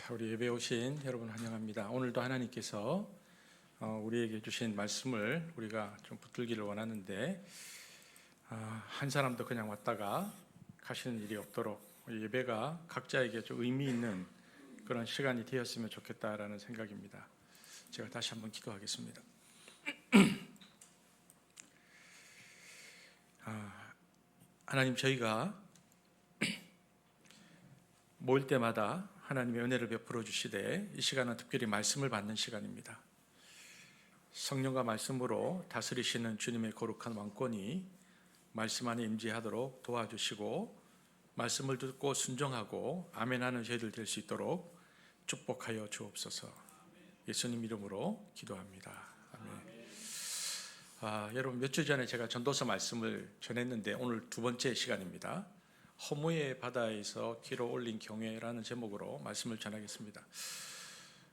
우리 예배 오신 여러분 환영합니다. 오늘도 하나님께서 우리에게 주신 말씀을 우리가 좀 붙들기를 원하는데 한 사람도 그냥 왔다가 가시는 일이 없도록 예배가 각자에게 좀 의미 있는 그런 시간이 되었으면 좋겠다라는 생각입니다. 제가 다시 한번 기도하겠습니다. 하나님, 저희가 모일 때마다 하나님의 은혜를 베풀어 주시되 이 시간은 특별히 말씀을 받는 시간입니다. 성령과 말씀으로 다스리시는 주님의 거룩한 왕권이 말씀 안에 임재하도록 도와주시고 말씀을 듣고 순종하고 아멘하는 저희들 될 수 있도록 축복하여 주옵소서. 예수님 이름으로 기도합니다. 아멘. 여러분, 몇 주 전에 제가 전도서 말씀을 전했는데 오늘 두 번째 시간입니다. 허무의 바다에서 길어 올린 경외라는 제목으로 말씀을 전하겠습니다.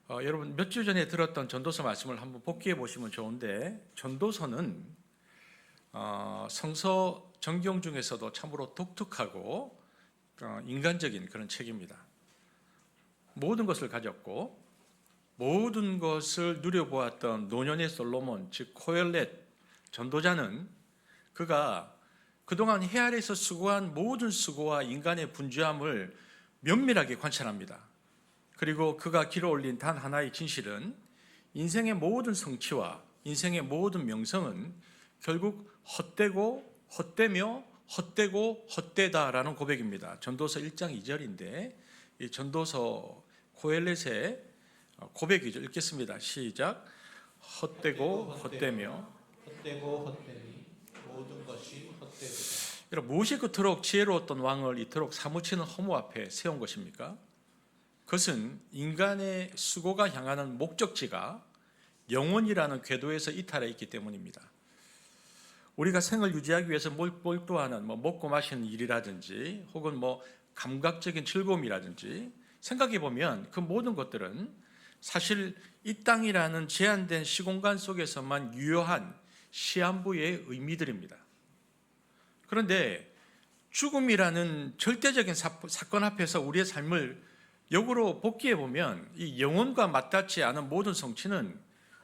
여러분, 몇 주 전에 들었던 전도서 말씀을 한번 복기해 보시면 좋은데, 전도서는 성서 정경 중에서도 참으로 독특하고 인간적인 그런 책입니다. 모든 것을 가졌고 모든 것을 누려보았던 노년의 솔로몬, 즉 코엘렛 전도자는 그가 그동안 해 아래에서 수고한 모든 수고와 인간의 분주함을 면밀하게 관찰합니다. 그리고 그가 길어올린 단 하나의 진실은 인생의 모든 성취와 인생의 모든 명성은 결국 헛되고 헛되며 헛되고 헛되다라는 고백입니다. 전도서 1장 2절인데 이 전도서 코엘렛의 고백이죠. 읽겠습니다. 시작. 헛되고 헛되며 헛되고 헛되니 모든 것이 헛되도다. 여러분, 무엇이 그토록 지혜로웠던 왕을 이토록 사무치는 허무 앞에 세운 것입니까? 그것은 인간의 수고가 향하는 목적지가 영혼이라는 궤도에서 이탈해 있기 때문입니다. 우리가 생을 유지하기 위해서 몰두하는 먹고 마시는 일이라든지 혹은 감각적인 즐거움이라든지 생각해 보면 그 모든 것들은 사실 이 땅이라는 제한된 시공간 속에서만 유효한 시한부의 의미들입니다. 그런데 죽음이라는 절대적인 사건 앞에서 우리의 삶을 역으로 복기해 보면 이 영혼과 맞닿지 않은 모든 성취는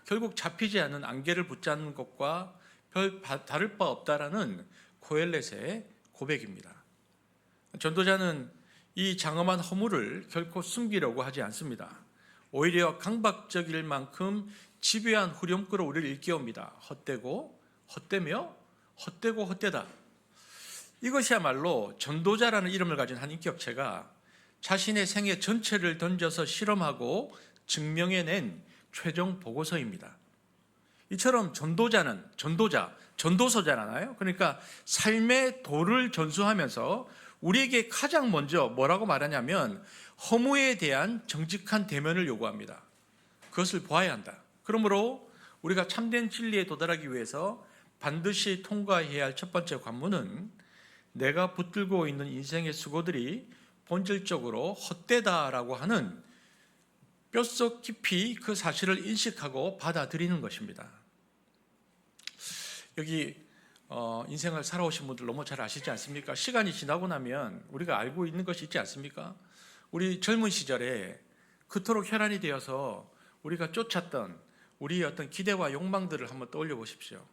결국 잡히지 않은 안개를 붙잡는 것과 별 다를 바 없다라는 코엘렛의 고백입니다. 전도자는 이 장엄한 허물을 결코 숨기려고 하지 않습니다. 오히려 강박적일 만큼 집요한 후렴구로 우리를 일깨웁니다. 헛되고 헛되며 헛되고 헛되다. 이것이야말로 전도자라는 이름을 가진 한 인격체가 자신의 생애 전체를 던져서 실험하고 증명해낸 최종 보고서입니다. 이처럼 전도서잖아요. 그러니까 삶의 도를 전수하면서 우리에게 가장 먼저 뭐라고 말하냐면 허무에 대한 정직한 대면을 요구합니다. 그것을 보아야 한다. 그러므로 우리가 참된 진리에 도달하기 위해서 반드시 통과해야 할 첫 번째 관문은 내가 붙들고 있는 인생의 수고들이 본질적으로 헛되다라고 하는 뼛속 깊이 그 사실을 인식하고 받아들이는 것입니다. 여기 인생을 살아오신 분들 너무 잘 아시지 않습니까? 시간이 지나고 나면 우리가 알고 있는 것이 있지 않습니까? 우리 젊은 시절에 그토록 혈안이 되어서 우리가 쫓았던 우리의 어떤 기대와 욕망들을 한번 떠올려 보십시오.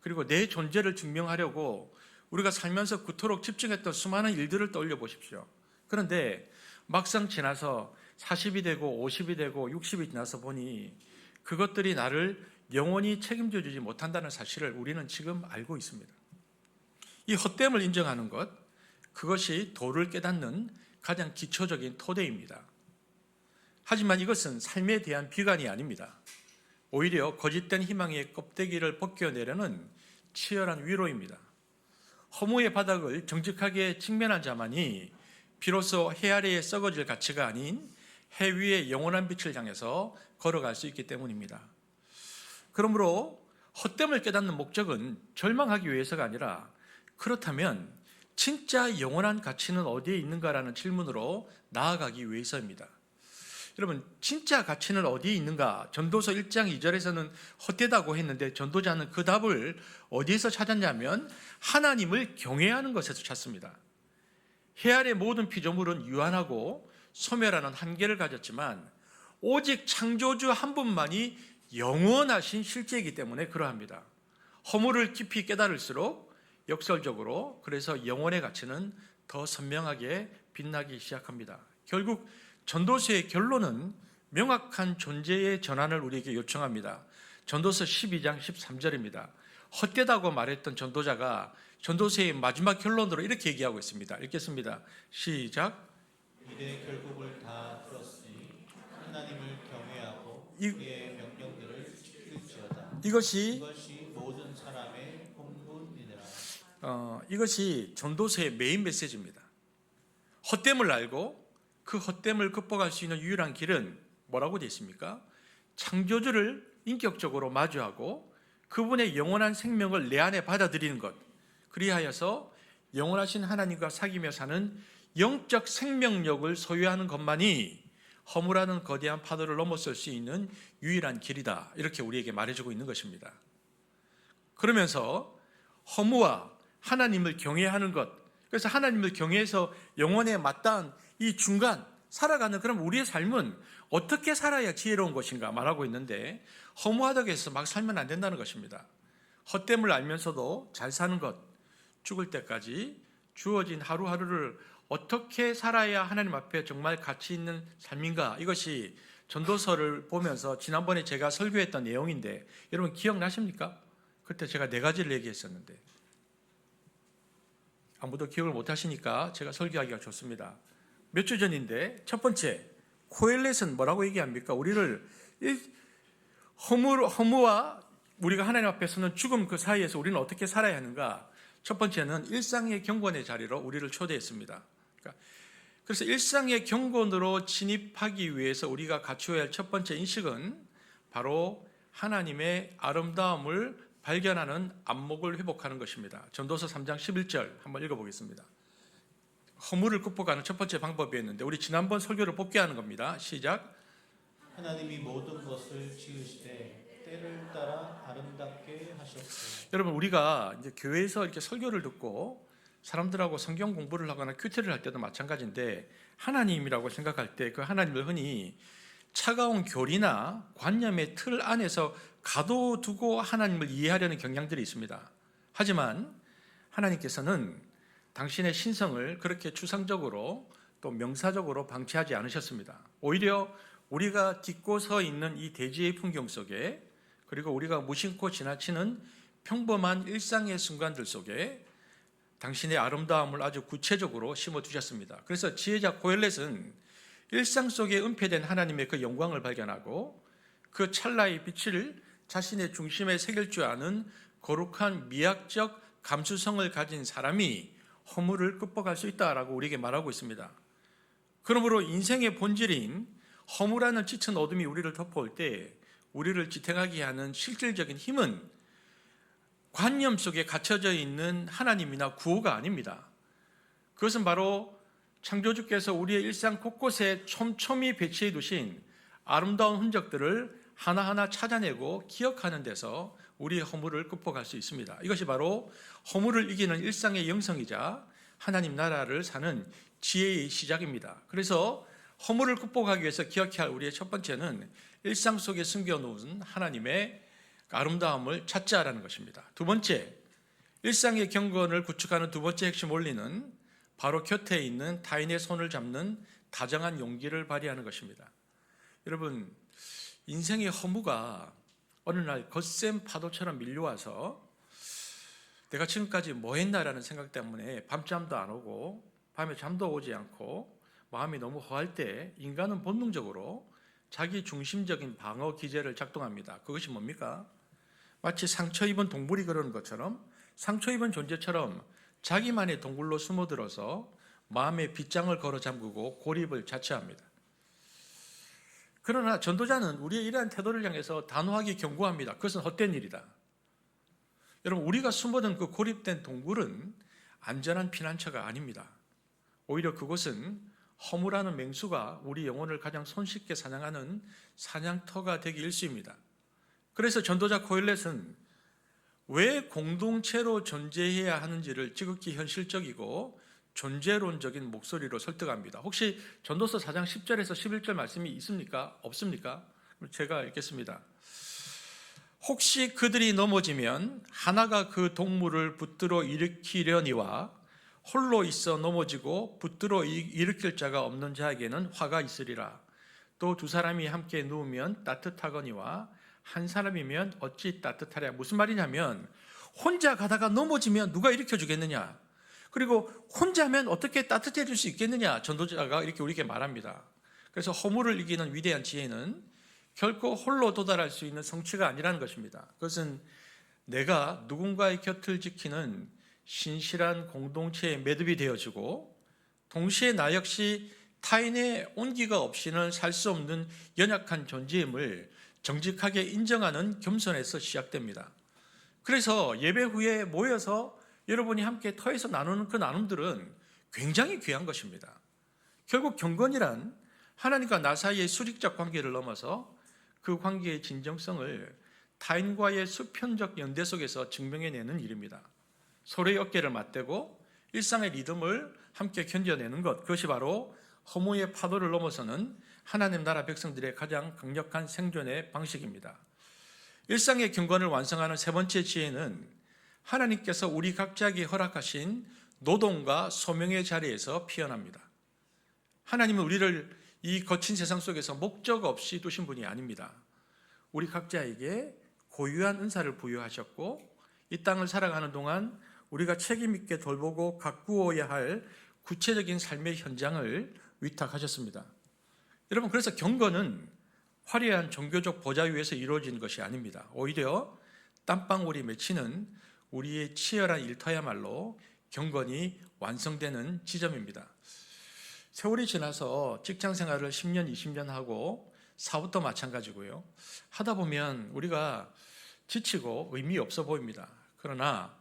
그리고 내 존재를 증명하려고 우리가 살면서 그토록 집중했던 수많은 일들을 떠올려 보십시오. 그런데 막상 지나서 40이 되고 50이 되고 60이 지나서 보니 그것들이 나를 영원히 책임져 주지 못한다는 사실을 우리는 지금 알고 있습니다. 이 헛됨을 인정하는 것, 그것이 도를 깨닫는 가장 기초적인 토대입니다. 하지만 이것은 삶에 대한 비관이 아닙니다. 오히려 거짓된 희망의 껍데기를 벗겨내려는 치열한 위로입니다. 허무의 바닥을 정직하게 직면한 자만이 비로소 해 아래에 썩어질 가치가 아닌 해 위의 영원한 빛을 향해서 걸어갈 수 있기 때문입니다. 그러므로 헛됨을 깨닫는 목적은 절망하기 위해서가 아니라 그렇다면 진짜 영원한 가치는 어디에 있는가라는 질문으로 나아가기 위해서입니다. 여러분, 진짜 가치는 어디에 있는가? 전도서 1장 2절에서는 헛되다고 했는데 전도자는 그 답을 어디에서 찾았냐면 하나님을 경외하는 것에서 찾습니다. 해 아래 모든 피조물은 유한하고 소멸하는 한계를 가졌지만 오직 창조주 한 분만이 영원하신 실제이기 때문에 그러합니다. 허물을 깊이 깨달을수록 역설적으로 그래서 영혼의 가치는 더 선명하게 빛나기 시작합니다. 결국 전도서의 결론은 명확한 존재의 전환을 우리에게 요청합니다. 전도서 12장 13절입니다. 헛되다고 말했던 전도자가 전도서의 마지막 결론으로 이렇게 얘기하고 있습니다. 읽겠습니다. 시작. 이제 결국을 다 들었으니 하나님을 경외하고 그의 명령들을 지킬지어다. 이것이 모든 사람의 본분이니라. 이것이 전도서의 메인 메시지입니다. 헛됨을 알고 그 헛됨을 극복할 수 있는 유일한 길은 뭐라고 되어 있습니까? 창조주를 인격적으로 마주하고 그분의 영원한 생명을 내 안에 받아들이는 것, 그리하여서 영원하신 하나님과 사귀며 사는 영적 생명력을 소유하는 것만이 허물하는 거대한 파도를 넘어설 수 있는 유일한 길이다, 이렇게 우리에게 말해주고 있는 것입니다. 그러면서 허무와 하나님을 경외하는 것, 그래서 하나님을 경외해서 영혼에 맞닿은 이 중간 살아가는 그럼 우리의 삶은 어떻게 살아야 지혜로운 것인가 말하고 있는데, 허무하다고 해서 막 살면 안 된다는 것입니다. 헛됨을 알면서도 잘 사는 것, 죽을 때까지 주어진 하루하루를 어떻게 살아야 하나님 앞에 정말 가치 있는 삶인가, 이것이 전도서를 보면서 지난번에 제가 설교했던 내용인데 여러분 기억나십니까? 그때 제가 4가지를 얘기했었는데 아무도 기억을 못 하시니까 제가 설교하기가 좋습니다. 몇 주 전인데, 첫 번째, 코엘렛은 뭐라고 얘기합니까? 우리를 허무와 우리가 하나님 앞에서는 죽음 그 사이에서 우리는 어떻게 살아야 하는가? 첫 번째는 일상의 경건의 자리로 우리를 초대했습니다. 그래서 일상의 경건으로 진입하기 위해서 우리가 갖추어야 할 첫 번째 인식은 바로 하나님의 아름다움을 발견하는 안목을 회복하는 것입니다. 전도서 3장 11절 한번 읽어보겠습니다. 허물을 극복하는 첫 번째 방법이었는데 우리 지난번 설교를 복귀하는 겁니다. 시작. 하나님이 모든 것을 지으시되 때를 따라 아름답게 하셨어요. 여러분, 우리가 이제 교회에서 이렇게 설교를 듣고 사람들하고 성경 공부를 하거나 큐티를 할 때도 마찬가지인데, 하나님이라고 생각할 때 그 하나님을 흔히 차가운 교리나 관념의 틀 안에서 가둬두고 하나님을 이해하려는 경향들이 있습니다. 하지만 하나님께서는 당신의 신성을 그렇게 추상적으로 또 명사적으로 방치하지 않으셨습니다. 오히려 우리가 딛고 서 있는 이 대지의 풍경 속에, 그리고 우리가 무심코 지나치는 평범한 일상의 순간들 속에 당신의 아름다움을 아주 구체적으로 심어두셨습니다. 그래서 지혜자 고엘렛은 일상 속에 은폐된 하나님의 그 영광을 발견하고 그 찰나의 빛을 자신의 중심에 새길 줄 아는 거룩한 미학적 감수성을 가진 사람이 허물을 극복할 수 있다라고 우리에게 말하고 있습니다. 그러므로 인생의 본질인 허물하는 짙은 어둠이 우리를 덮어올 때 우리를 지탱하게 하는 실질적인 힘은 관념 속에 갇혀져 있는 하나님이나 구호가 아닙니다. 그것은 바로 창조주께서 우리의 일상 곳곳에 촘촘히 배치해 두신 아름다운 흔적들을 하나하나 찾아내고 기억하는 데서 우리의 허물을 극복할 수 있습니다. 이것이 바로 허물을 이기는 일상의 영성이자 하나님 나라를 사는 지혜의 시작입니다. 그래서 허물을 극복하기 위해서 기억해야 할 우리의 첫 번째는 일상 속에 숨겨놓은 하나님의 아름다움을 찾자라는 것입니다. 두 번째, 일상의 경건을 구축하는 두 번째 핵심 원리는 바로 곁에 있는 타인의 손을 잡는 다정한 용기를 발휘하는 것입니다. 여러분, 인생의 허무가 어느 날 거센 파도처럼 밀려와서 내가 지금까지 뭐 했나라는 생각 때문에 밤잠도 안 오고 밤에 잠도 오지 않고 마음이 너무 허할 때 인간은 본능적으로 자기 중심적인 방어 기제를 작동합니다. 그것이 뭡니까? 마치 상처 입은 동물이 그러는 것처럼, 상처 입은 존재처럼 자기만의 동굴로 숨어들어서 마음의 빗장을 걸어 잠그고 고립을 자처합니다. 그러나 전도자는 우리의 이러한 태도를 향해서 단호하게 경고합니다. 그것은 헛된 일이다. 여러분, 우리가 숨어든 그 고립된 동굴은 안전한 피난처가 아닙니다. 오히려 그곳은 허물하는 맹수가 우리 영혼을 가장 손쉽게 사냥하는 사냥터가 되기 일쑤입니다. 그래서 전도자 코엘렛은 왜 공동체로 존재해야 하는지를 지극히 현실적이고 존재론적인 목소리로 설득합니다. 혹시 전도서 4장 10절에서 11절 말씀이 있습니까? 없습니까? 제가 읽겠습니다. 혹시 그들이 넘어지면 하나가 그 동물을 붙들어 일으키려니와 홀로 있어 넘어지고 붙들어 일으킬 자가 없는 자에게는 화가 있으리라. 또 두 사람이 함께 누우면 따뜻하거니와 한 사람이면 어찌 따뜻하랴. 무슨 말이냐면 혼자 가다가 넘어지면 누가 일으켜 주겠느냐, 그리고 혼자면 어떻게 따뜻해질 수 있겠느냐, 전도자가 이렇게 우리에게 말합니다. 그래서 허물을 이기는 위대한 지혜는 결코 홀로 도달할 수 있는 성취가 아니라는 것입니다. 그것은 내가 누군가의 곁을 지키는 신실한 공동체의 매듭이 되어지고, 동시에 나 역시 타인의 온기가 없이는 살 수 없는 연약한 존재임을 정직하게 인정하는 겸손에서 시작됩니다. 그래서 예배 후에 모여서 여러분이 함께 터에서 나누는 그 나눔들은 굉장히 귀한 것입니다. 결국 경건이란 하나님과 나 사이의 수직적 관계를 넘어서 그 관계의 진정성을 타인과의 수평적 연대 속에서 증명해내는 일입니다. 서로의 어깨를 맞대고 일상의 리듬을 함께 견뎌내는 것, 그것이 바로 허무의 파도를 넘어서는 하나님 나라 백성들의 가장 강력한 생존의 방식입니다. 일상의 경건을 완성하는 세 번째 지혜는 하나님께서 우리 각자에게 허락하신 노동과 소명의 자리에서 피어납니다. 하나님은 우리를 이 거친 세상 속에서 목적 없이 두신 분이 아닙니다. 우리 각자에게 고유한 은사를 부여하셨고, 이 땅을 살아가는 동안 우리가 책임 있게 돌보고 가꾸어야 할 구체적인 삶의 현장을 위탁하셨습니다. 여러분, 그래서 경건은 화려한 종교적 보좌 위에서 이루어진 것이 아닙니다. 오히려 땀방울이 맺히는 우리의 치열한 일터야말로 경건이 완성되는 지점입니다. 세월이 지나서 직장 생활을 10년, 20년 하고 사업도 마찬가지고요. 하다 보면 우리가 지치고 의미 없어 보입니다. 그러나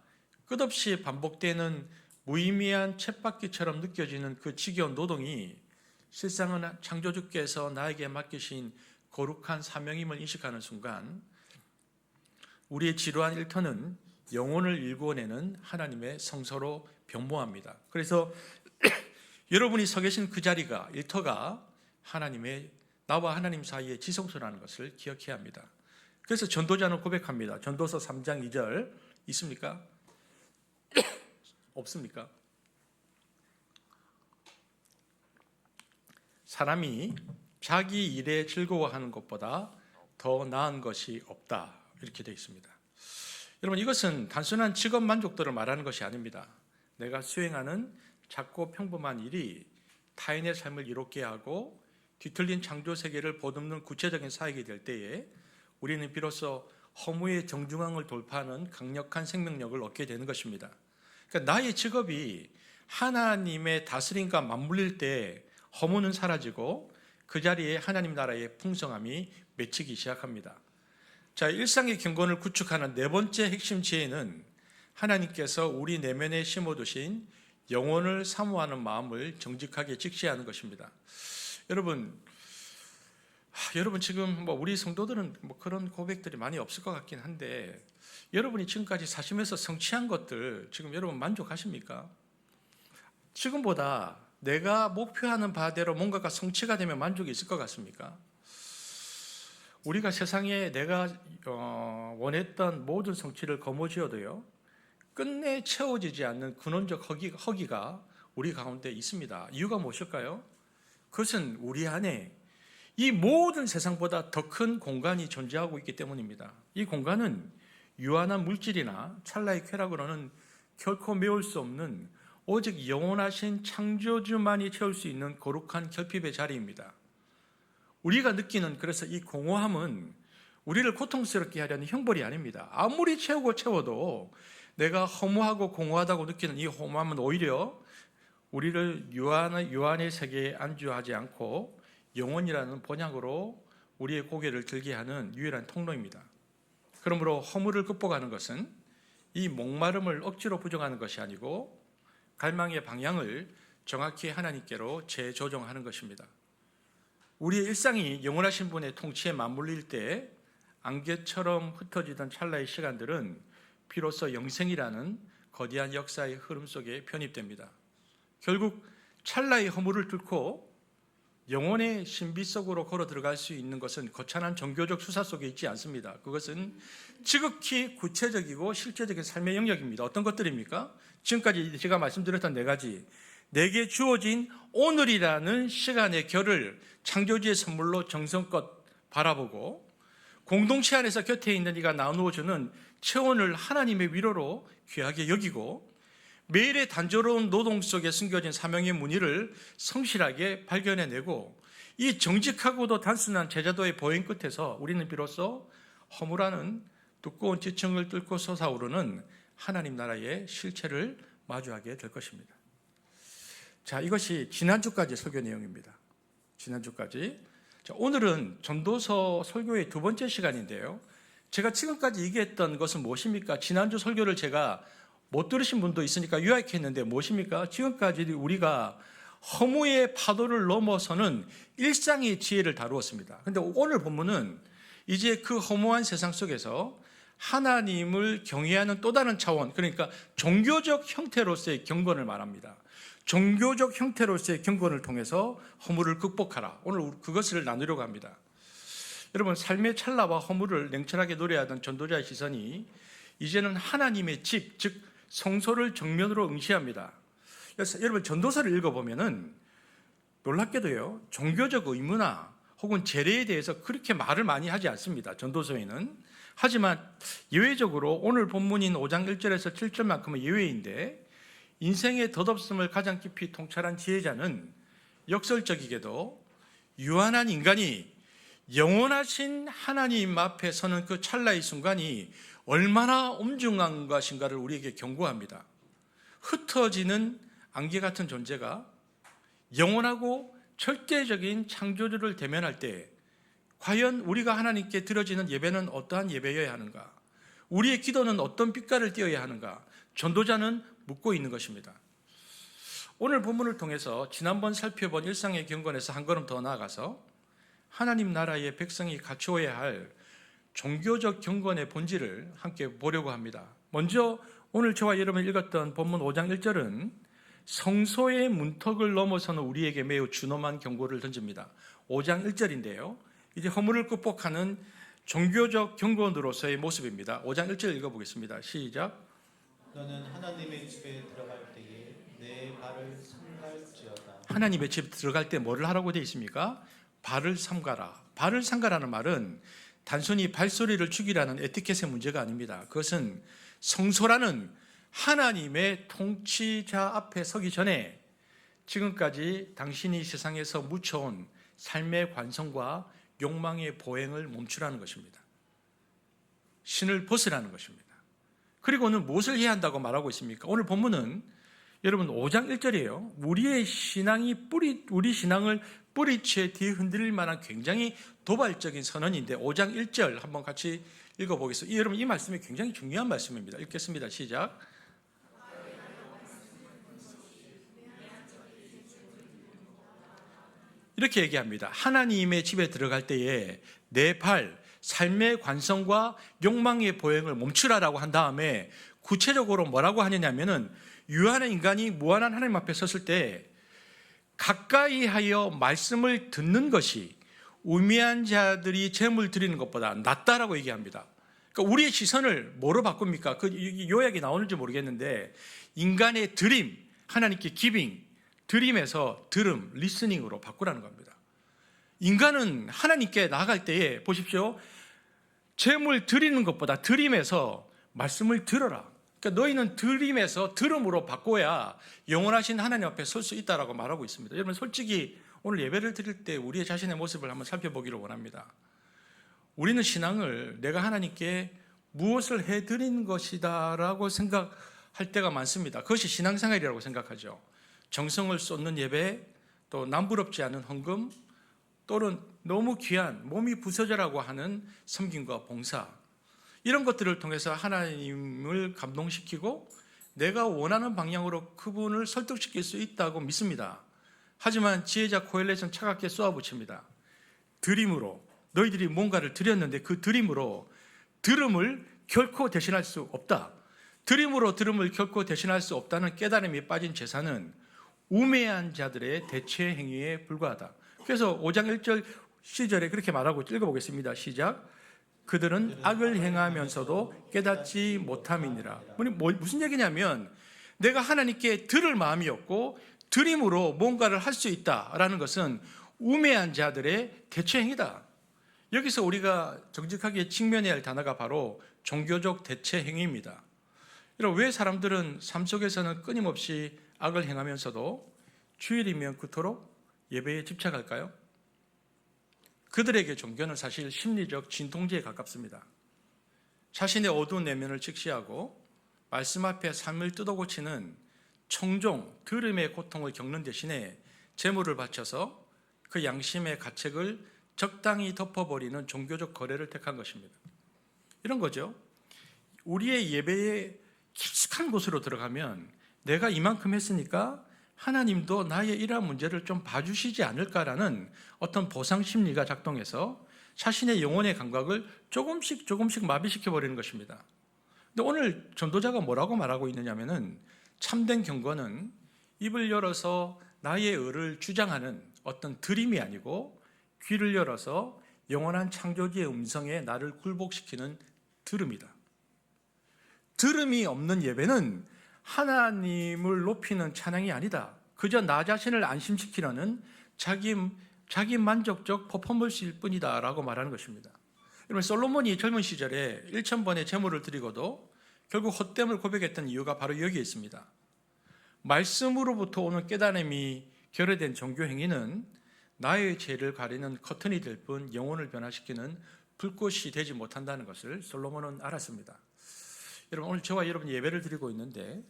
끝없이 반복되는 무의미한 쳇바퀴처럼 느껴지는 그 지겨운 노동이 실상은 창조주께서 나에게 맡기신 거룩한 사명임을 인식하는 순간 우리의 지루한 일터는 영혼을 일구어내는 하나님의 성소로 변모합니다. 그래서 여러분이 서 계신 그 자리가, 일터가 나와 하나님 사이의 지성소라는 것을 기억해야 합니다. 그래서 전도자는 고백합니다. 전도서 3장 2절 있습니까? 없습니까? 사람이 자기 일에 즐거워하는 것보다 더 나은 것이 없다, 이렇게 되어 있습니다. 여러분, 이것은 단순한 직업 만족도를 말하는 것이 아닙니다. 내가 수행하는 작고 평범한 일이 타인의 삶을 이롭게 하고 뒤틀린 창조 세계를 보듬는 구체적인 사역이 될 때에 우리는 비로소 허무의 정중앙을 돌파하는 강력한 생명력을 얻게 되는 것입니다. 그러니까 나의 직업이 하나님의 다스림과 맞물릴 때 허무는 사라지고 그 자리에 하나님 나라의 풍성함이 맺히기 시작합니다. 자, 일상의 경건을 구축하는 네 번째 핵심 지혜는 하나님께서 우리 내면에 심어두신 영혼을 사모하는 마음을 정직하게 직시하는 것입니다. 여러분 지금 우리 성도들은 그런 고백들이 많이 없을 것 같긴 한데, 여러분이 지금까지 사시면서 성취한 것들 지금 여러분 만족하십니까? 지금보다 내가 목표하는 바대로 뭔가가 성취가 되면 만족이 있을 것 같습니까? 우리가 세상에 내가 원했던 모든 성취를 거머쥐어도요, 끝내 채워지지 않는 근원적 허기가 우리 가운데 있습니다. 이유가 무엇일까요? 그것은 우리 안에 이 모든 세상보다 더 큰 공간이 존재하고 있기 때문입니다. 이 공간은 유한한 물질이나 찰나의 쾌락으로는 결코 메울 수 없는 오직 영원하신 창조주만이 채울 수 있는 거룩한 결핍의 자리입니다. 우리가 느끼는 그래서 이 공허함은 우리를 고통스럽게 하려는 형벌이 아닙니다. 아무리 채워도 내가 허무하고 공허하다고 느끼는 이 허무함은 오히려 우리를 유한의 세계에 안주하지 않고 영원이라는 본향으로 우리의 고개를 들게 하는 유일한 통로입니다. 그러므로 허물을 극복하는 것은 이 목마름을 억지로 부정하는 것이 아니고 갈망의 방향을 정확히 하나님께로 재조정하는 것입니다. 우리의 일상이 영원하신 분의 통치에 맞물릴 때 안개처럼 흩어지던 찰나의 시간들은 비로소 영생이라는 거대한 역사의 흐름 속에 편입됩니다. 결국 찰나의 허물을 뚫고 영혼의 신비 속으로 걸어 들어갈 수 있는 것은 거창한 종교적 수사 속에 있지 않습니다. 그것은 지극히 구체적이고 실제적인 삶의 영역입니다. 어떤 것들입니까? 지금까지 제가 말씀드렸던 네 가지. 내게 주어진 오늘이라는 시간의 결을 창조주의 선물로 정성껏 바라보고, 공동체 안에서 곁에 있는 이가 나누어주는 체온을 하나님의 위로로 귀하게 여기고, 매일의 단조로운 노동 속에 숨겨진 사명의 무늬를 성실하게 발견해내고, 이 정직하고도 단순한 제자도의 보행 끝에서 우리는 비로소 허물하는 두꺼운 지층을 뚫고 솟아오르는 하나님 나라의 실체를 마주하게 될 것입니다. 자, 이것이 지난주까지 설교 내용입니다. 지난주까지. 자, 오늘은 전도서 설교의 두 번째 시간인데요. 제가 지금까지 얘기했던 것은 무엇입니까? 지난주 설교를 제가 못 들으신 분도 있으니까 요약했는데 무엇입니까? 지금까지 우리가 허무의 파도를 넘어서는 일상의 지혜를 다루었습니다. 그런데 오늘 본문은 이제 그 허무한 세상 속에서 하나님을 경외하는 또 다른 차원, 그러니까 종교적 형태로서의 경건을 말합니다. 종교적 형태로서의 경건을 통해서 허물을 극복하라. 오늘 그것을 나누려고 합니다. 여러분, 삶의 찰나와 허물을 냉철하게 노래하던 전도자의 시선이 이제는 하나님의 집, 즉 성소를 정면으로 응시합니다. 그래서 여러분, 전도서를 읽어보면은 놀랍게도요, 종교적 의무나 혹은 제례에 대해서 그렇게 말을 많이 하지 않습니다. 전도서에는. 하지만 예외적으로 오늘 본문인 5장 1절에서 7절만큼은 예외인데, 인생의 덧없음을 가장 깊이 통찰한 지혜자는 역설적이게도 유한한 인간이 영원하신 하나님 앞에 서는 그 찰나의 순간이 얼마나 엄중한 것인가를 우리에게 경고합니다. 흩어지는 안개 같은 존재가 영원하고 절대적인 창조주를 대면할 때 과연 우리가 하나님께 드려지는 예배는 어떠한 예배여야 하는가? 우리의 기도는 어떤 빛깔을 띄어야 하는가? 전도자는 묻고 있는 것입니다. 오늘 본문을 통해서 지난번 살펴본 일상의 경건에서 한 걸음 더 나아가서 하나님 나라의 백성이 갖추어야 할 종교적 경건의 본질을 함께 보려고 합니다. 먼저 오늘 저와 여러분이 읽었던 본문 5장 1절은 성소의 문턱을 넘어서는 우리에게 매우 준엄한 경고를 던집니다. 5장 1절인데요. 이제 허물을 극복하는 종교적 경건으로서의 모습입니다. 5장 1절 읽어보겠습니다. 시작. 너는 하나님의 집에 들어갈 때에 내 발을 삼갈지어다. 하나님의 집에 들어갈 때 뭐를 하라고 되어 있습니까? 발을 삼가라. 발을 삼가라는 말은 단순히 발소리를 죽이라는 에티켓의 문제가 아닙니다. 그것은 성소라는 하나님의 통치자 앞에 서기 전에 지금까지 당신이 세상에서 묻혀온 삶의 관성과 욕망의 보행을 멈추라는 것입니다. 신을 벗으라는 것입니다. 그리고는 무엇을 해야 한다고 말하고 있습니까? 오늘 본문은 여러분 5장 1절이에요. 우리 신앙을 뿌리채 뒤흔들릴 만한 굉장히 도발적인 선언인데 5장 1절 한번 같이 읽어보겠습니다. 여러분, 이 말씀이 굉장히 중요한 말씀입니다. 읽겠습니다. 시작. 이렇게 얘기합니다. 하나님의 집에 들어갈 때에 내 발, 삶의 관성과 욕망의 보행을 멈추라라고 한 다음에 구체적으로 뭐라고 하느냐면은 유한한 인간이 무한한 하나님 앞에 섰을 때 가까이 하여 말씀을 듣는 것이 우매한 자들이 제물 드리는 것보다 낫다라고 얘기합니다. 그러니까 우리의 시선을 뭐로 바꿉니까? 그 요약이 나오는지 모르겠는데 인간의 드림, 하나님께 기빙, 드림에서 들음, 리스닝으로 바꾸라는 겁니다. 인간은 하나님께 나아갈 때에 보십시오. 제물 드리는 것보다 드림에서 말씀을 들어라. 그러니까 너희는 드림에서 들음으로 바꿔야 영원하신 하나님 앞에 설 수 있다라고 말하고 있습니다. 여러분, 솔직히 오늘 예배를 드릴 때 우리의 자신의 모습을 한번 살펴보기를 원합니다. 우리는 신앙을 내가 하나님께 무엇을 해드린 것이다라고 생각할 때가 많습니다. 그것이 신앙생활이라고 생각하죠. 정성을 쏟는 예배, 또 남부럽지 않은 헌금, 또는 너무 귀한 몸이 부서져라고 하는 섬김과 봉사, 이런 것들을 통해서 하나님을 감동시키고 내가 원하는 방향으로 그분을 설득시킬 수 있다고 믿습니다. 하지만 지혜자 코엘렛은 차갑게 쏘아붙입니다. 드림으로 너희들이 뭔가를 드렸는데 그 드림으로 들음을 결코 대신할 수 없다. 드림으로 들음을 결코 대신할 수 없다는 깨달음이 빠진 제사는 우매한 자들의 대체 행위에 불과하다. 그래서 5장 1절 시절에 그렇게 말하고 읽어보겠습니다. 시작. 그들은 악을 행하면서도 깨닫지 못함이니라. 무슨 얘기냐면 내가 하나님께 들을 마음이 없고 들임으로 뭔가를 할 수 있다라는 것은 우매한 자들의 대체 행위다. 여기서 우리가 정직하게 직면해야 할 단어가 바로 종교적 대체 행위입니다. 왜 사람들은 삶 속에서는 끊임없이 악을 행하면서도 주일이면 그토록 예배에 집착할까요? 그들에게 종교는 사실 심리적 진통제에 가깝습니다. 자신의 어두운 내면을 직시하고 말씀 앞에 삶을 뜯어고치는 청종, 들음의 고통을 겪는 대신에 재물을 바쳐서 그 양심의 가책을 적당히 덮어버리는 종교적 거래를 택한 것입니다. 이런 거죠. 우리의 예배에 깊숙한 곳으로 들어가면 내가 이만큼 했으니까 하나님도 나의 이러한 문제를 좀 봐주시지 않을까라는 어떤 보상 심리가 작동해서 자신의 영혼의 감각을 조금씩 마비시켜버리는 것입니다. 근데 오늘 전도자가 뭐라고 말하고 있느냐면은 참된 경건은 입을 열어서 나의 의를 주장하는 어떤 드림이 아니고 귀를 열어서 영원한 창조주의 음성에 나를 굴복시키는 들음이다. 들음이 없는 예배는 하나님을 높이는 찬양이 아니다. 그저 나 자신을 안심시키려는 자기 만족적 퍼포먼스일 뿐이다 라고 말하는 것입니다. 여러분, 솔로몬이 젊은 시절에 1,000번의 제물을 드리고도 결국 헛됨을 고백했던 이유가 바로 여기에 있습니다. 말씀으로부터 오는 깨달음이 결여된 종교 행위는 나의 죄를 가리는 커튼이 될 뿐 영혼을 변화시키는 불꽃이 되지 못한다는 것을 솔로몬은 알았습니다. 여러분, 오늘 저와 여러분 예배를 드리고 있는데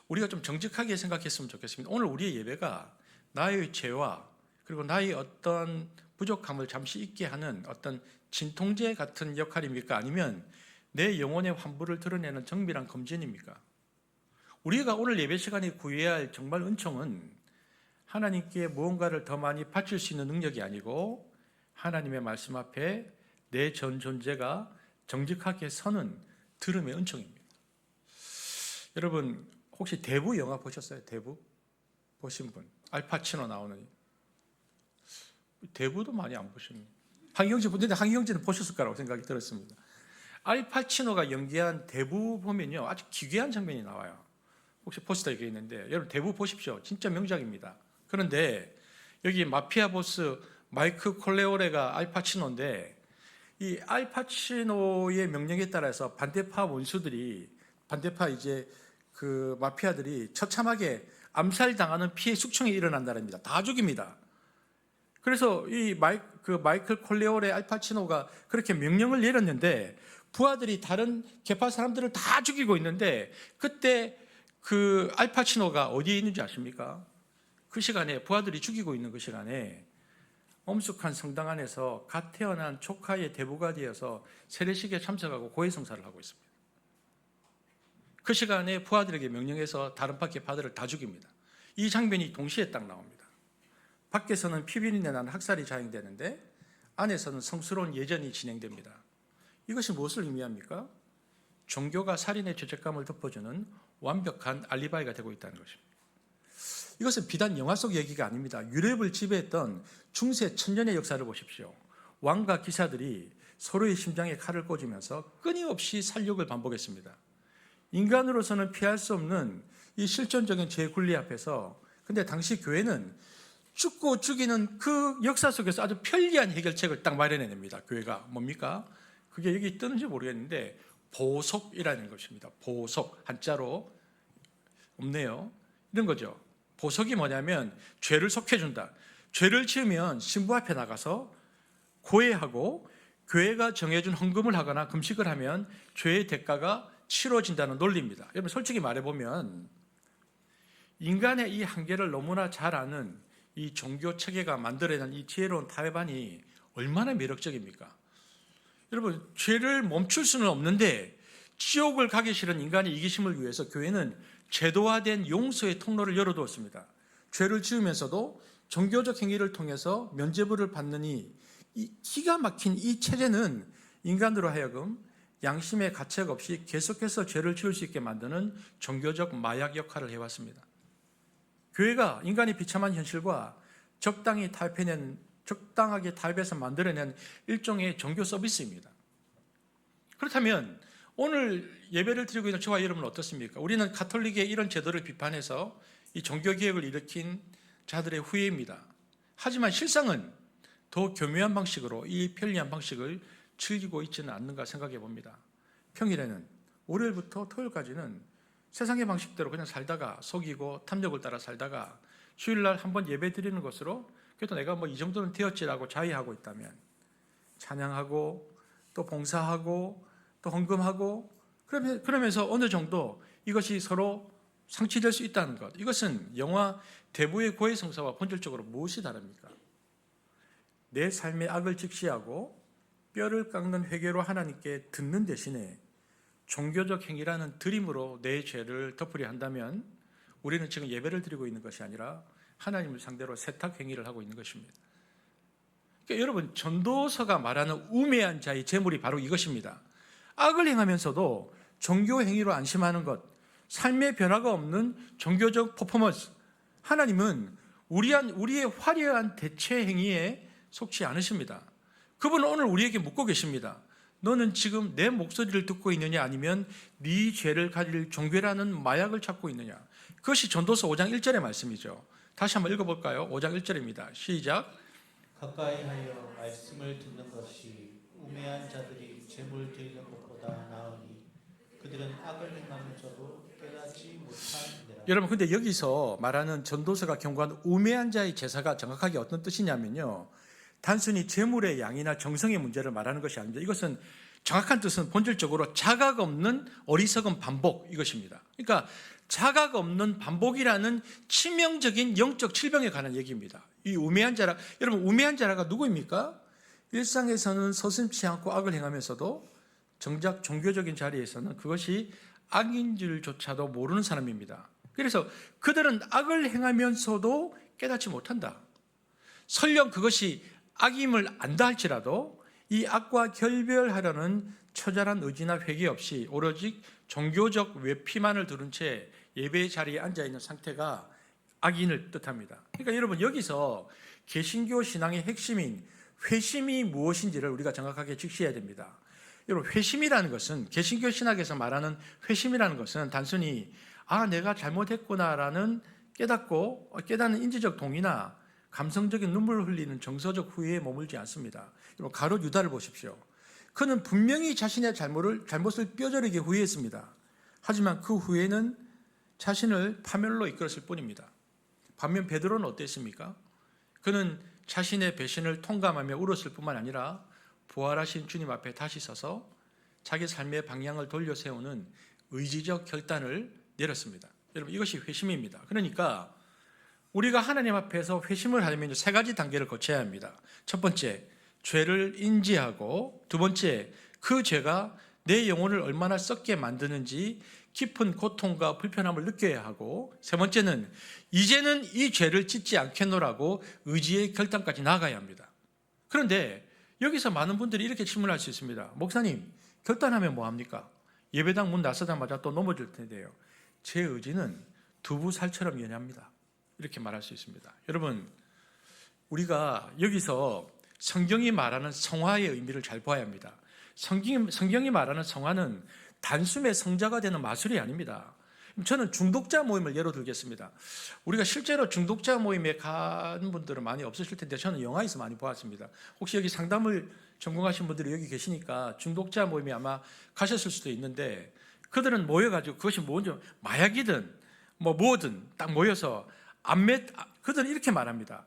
우리가 좀 정직하게 생각했으면 좋겠습니다. 오늘 우리의 예배가 나의 죄와 그리고 나의 어떤 부족함을 잠시 잊게 하는 어떤 진통제 같은 역할입니까? 아니면 내 영혼의 환부를 드러내는 정밀한 검진입니까? 우리가 오늘 예배 시간에 구해야 할 정말 은총은 하나님께 무언가를 더 많이 바칠 수 있는 능력이 아니고 하나님의 말씀 앞에 내 전 존재가 정직하게 서는 들음의 은총입니다. 여러분, 혹시 대부 영화 보셨어요? 대부? 보신 분? 알파치노 나오는. 대부도 많이 안 보셨네요. 한경진 분인데 한경진은 보셨을 거라고 생각이 들었습니다. 알파치노가 연기한 대부 보면요, 아주 기괴한 장면이 나와요. 혹시 포스터에 여기 있는데 여러분 대부 보십시오. 진짜 명작입니다. 그런데 여기 마피아 보스 마이크 콜레오레가 알파치노인데 이 알파치노의 명령에 따라서 반대파 그 마피아들이 처참하게 암살당하는 피해 숙청이 일어난다랍니다. 다 죽입니다. 그래서 이 마이클 콜레오레 알파치노가 그렇게 명령을 내렸는데 부하들이 다른 계파 사람들을 다 죽이고 있는데 그때 그 알파치노가 어디에 있는지 아십니까? 그 시간에 부하들이 죽이고 있는 그 시간에 엄숙한 성당 안에서 갓 태어난 조카의 대부가 되어서 세례식에 참석하고 고해성사를 하고 있습니다. 그 시간에 부하들에게 명령해서 다른 파 계파들을 다 죽입니다. 이 장면이 동시에 딱 나옵니다. 밖에서는 피비린내 나는 학살이 자행되는데 안에서는 성스러운 예전이 진행됩니다. 이것이 무엇을 의미합니까? 종교가 살인의 죄책감을 덮어주는 완벽한 알리바이가 되고 있다는 것입니다. 이것은 비단 영화 속 얘기가 아닙니다. 유럽을 지배했던 중세 천년의 역사를 보십시오. 왕과 기사들이 서로의 심장에 칼을 꽂으면서 끊임없이 살육을 반복했습니다. 인간으로서는 피할 수 없는 이 실존적인 죄군리 앞에서, 근데 당시 교회는 죽고 죽이는 그 역사 속에서 아주 편리한 해결책을 딱 마련해냅니다. 교회가 뭡니까? 그게 여기 뜨는지 모르겠는데 보속이라는 것입니다. 보속, 한자로 없네요. 이런 거죠. 보속이 뭐냐면 죄를 속해준다. 죄를 지으면 신부 앞에 나가서 고해하고 교회가 정해준 헌금을 하거나 금식을 하면 죄의 대가가 치러진다는 논리입니다. 여러분, 솔직히 말해보면 인간의 이 한계를 너무나 잘 아는 이 종교 체계가 만들어낸 이 지혜로운 타협안이 얼마나 매력적입니까? 여러분, 죄를 멈출 수는 없는데 지옥을 가기 싫은 인간의 이기심을 위해서 교회는 제도화된 용서의 통로를 열어두었습니다. 죄를 지으면서도 종교적 행위를 통해서 면죄부를 받는 이 기가 막힌 이 체제는 인간으로 하여금 양심의 가책 없이 계속해서 죄를 지을 수 있게 만드는 종교적 마약 역할을 해왔습니다. 교회가 인간의 비참한 현실과 적당하게 타협해서 만들어낸 일종의 종교 서비스입니다. 그렇다면 오늘 예배를 드리고 있는 저와 여러분은 어떻습니까? 우리는 가톨릭의 이런 제도를 비판해서 이 종교개혁을 일으킨 자들의 후예입니다. 하지만 실상은 더 교묘한 방식으로 이 편리한 방식을 즐기고 있지는 않는가 생각해 봅니다. 평일에는 월요일부터 토요일까지는 세상의 방식대로 그냥 살다가 속이고 탐욕을 따라 살다가 주일날 한번 예배 드리는 것으로 그래도 내가 뭐 이 정도는 되었지라고 자의하고 있다면 찬양하고 또 봉사하고 또 헌금하고 그러면서 어느 정도 이것이 서로 상치될 수 있다는 것, 이것은 영화 대부의 고해성사와 본질적으로 무엇이 다릅니까? 내 삶의 악을 직시하고 뼈를 깎는 회개로 하나님께 듣는 대신에 종교적 행위라는 드림으로 내 죄를 덮으려 한다면 우리는 지금 예배를 드리고 있는 것이 아니라 하나님을 상대로 세탁 행위를 하고 있는 것입니다. 그러니까 여러분, 전도서가 말하는 우매한 자의 재물이 바로 이것입니다. 악을 행하면서도 종교 행위로 안심하는 것, 삶의 변화가 없는 종교적 퍼포먼스. 하나님은 우리의 화려한 대체 행위에 속지 않으십니다. 그분은 오늘 우리에게 묻고 계십니다. 너는 지금 내 목소리를 듣고 있느냐, 아니면 네 죄를 가릴 종교라는 마약을 찾고 있느냐. 그것이 전도서 5장 1절의 말씀이죠. 다시 한번 읽어볼까요? 5장 1절입니다. 시작. 가까이 하여 말씀을 듣는 것이 우매한 자들이 재물 드리는 것보다 나으니 그들은 악을 행하면서도 깨닫지 못하느니라. 여러분, 근데 여기서 말하는 전도서가 경고한 우매한 자의 제사가 정확하게 어떤 뜻이냐면요, 단순히 재물의 양이나 정성의 문제를 말하는 것이 아닙니다. 이것은 정확한 뜻은 본질적으로 자각 없는 어리석은 반복, 이것입니다. 그러니까 자각 없는 반복이라는 치명적인 영적 질병에 관한 얘기입니다. 이 우매한 자라, 여러분, 우매한 자라가 누구입니까? 일상에서는 서슴지 않고 악을 행하면서도 정작 종교적인 자리에서는 그것이 악인 줄조차도 모르는 사람입니다. 그래서 그들은 악을 행하면서도 깨닫지 못한다. 설령 그것이 악임을 안다 할지라도 이 악과 결별하려는 처절한 의지나 회개 없이 오로지 종교적 외피만을 두른 채 예배의 자리에 앉아있는 상태가 악인을 뜻합니다. 그러니까 여러분, 여기서 개신교 신앙의 핵심인 회심이 무엇인지를 우리가 정확하게 직시해야 됩니다. 여러분, 회심이라는 것은, 개신교 신학에서 말하는 회심이라는 것은 단순히 내가 잘못했구나라는 깨닫는 인지적 동의나 감성적인 눈물을 흘리는 정서적 후회에 머물지 않습니다. 여러분, 가룟 유다를 보십시오. 그는 분명히 자신의 잘못을 뼈저리게 후회했습니다. 하지만 그 후회는 자신을 파멸로 이끌었을 뿐입니다. 반면 베드로는 어땠습니까? 그는 자신의 배신을 통감하며 울었을 뿐만 아니라 부활하신 주님 앞에 다시 서서 자기 삶의 방향을 돌려 세우는 의지적 결단을 내렸습니다. 여러분, 이것이 회심입니다. 그러니까 우리가 하나님 앞에서 회심을 하려면 세 가지 단계를 거쳐야 합니다. 첫 번째, 죄를 인지하고, 두 번째, 그 죄가 내 영혼을 얼마나 썩게 만드는지 깊은 고통과 불편함을 느껴야 하고, 세 번째는 이제는 이 죄를 짓지 않겠노라고 의지의 결단까지 나아가야 합니다. 그런데 여기서 많은 분들이 이렇게 질문할 수 있습니다. 목사님, 결단하면 뭐합니까? 예배당 문 나서자마자 또 넘어질 텐데요. 제 의지는 두부살처럼 연약합니다. 이렇게 말할 수 있습니다. 여러분, 우리가 여기서 성경이 말하는 성화의 의미를 잘 봐야 합니다. 성경이 말하는 성화는 단숨에 성자가 되는 마술이 아닙니다. 저는 중독자 모임을 예로 들겠습니다. 우리가 실제로 중독자 모임에 간 분들은 많이 없으실 텐데 저는 영화에서 많이 보았습니다. 혹시 여기 상담을 전공하신 분들이 여기 계시니까 중독자 모임에 아마 가셨을 수도 있는데, 그들은 모여가지고 그것이 뭔지 마약이든 뭐든 딱 모여서 그들은 이렇게 말합니다.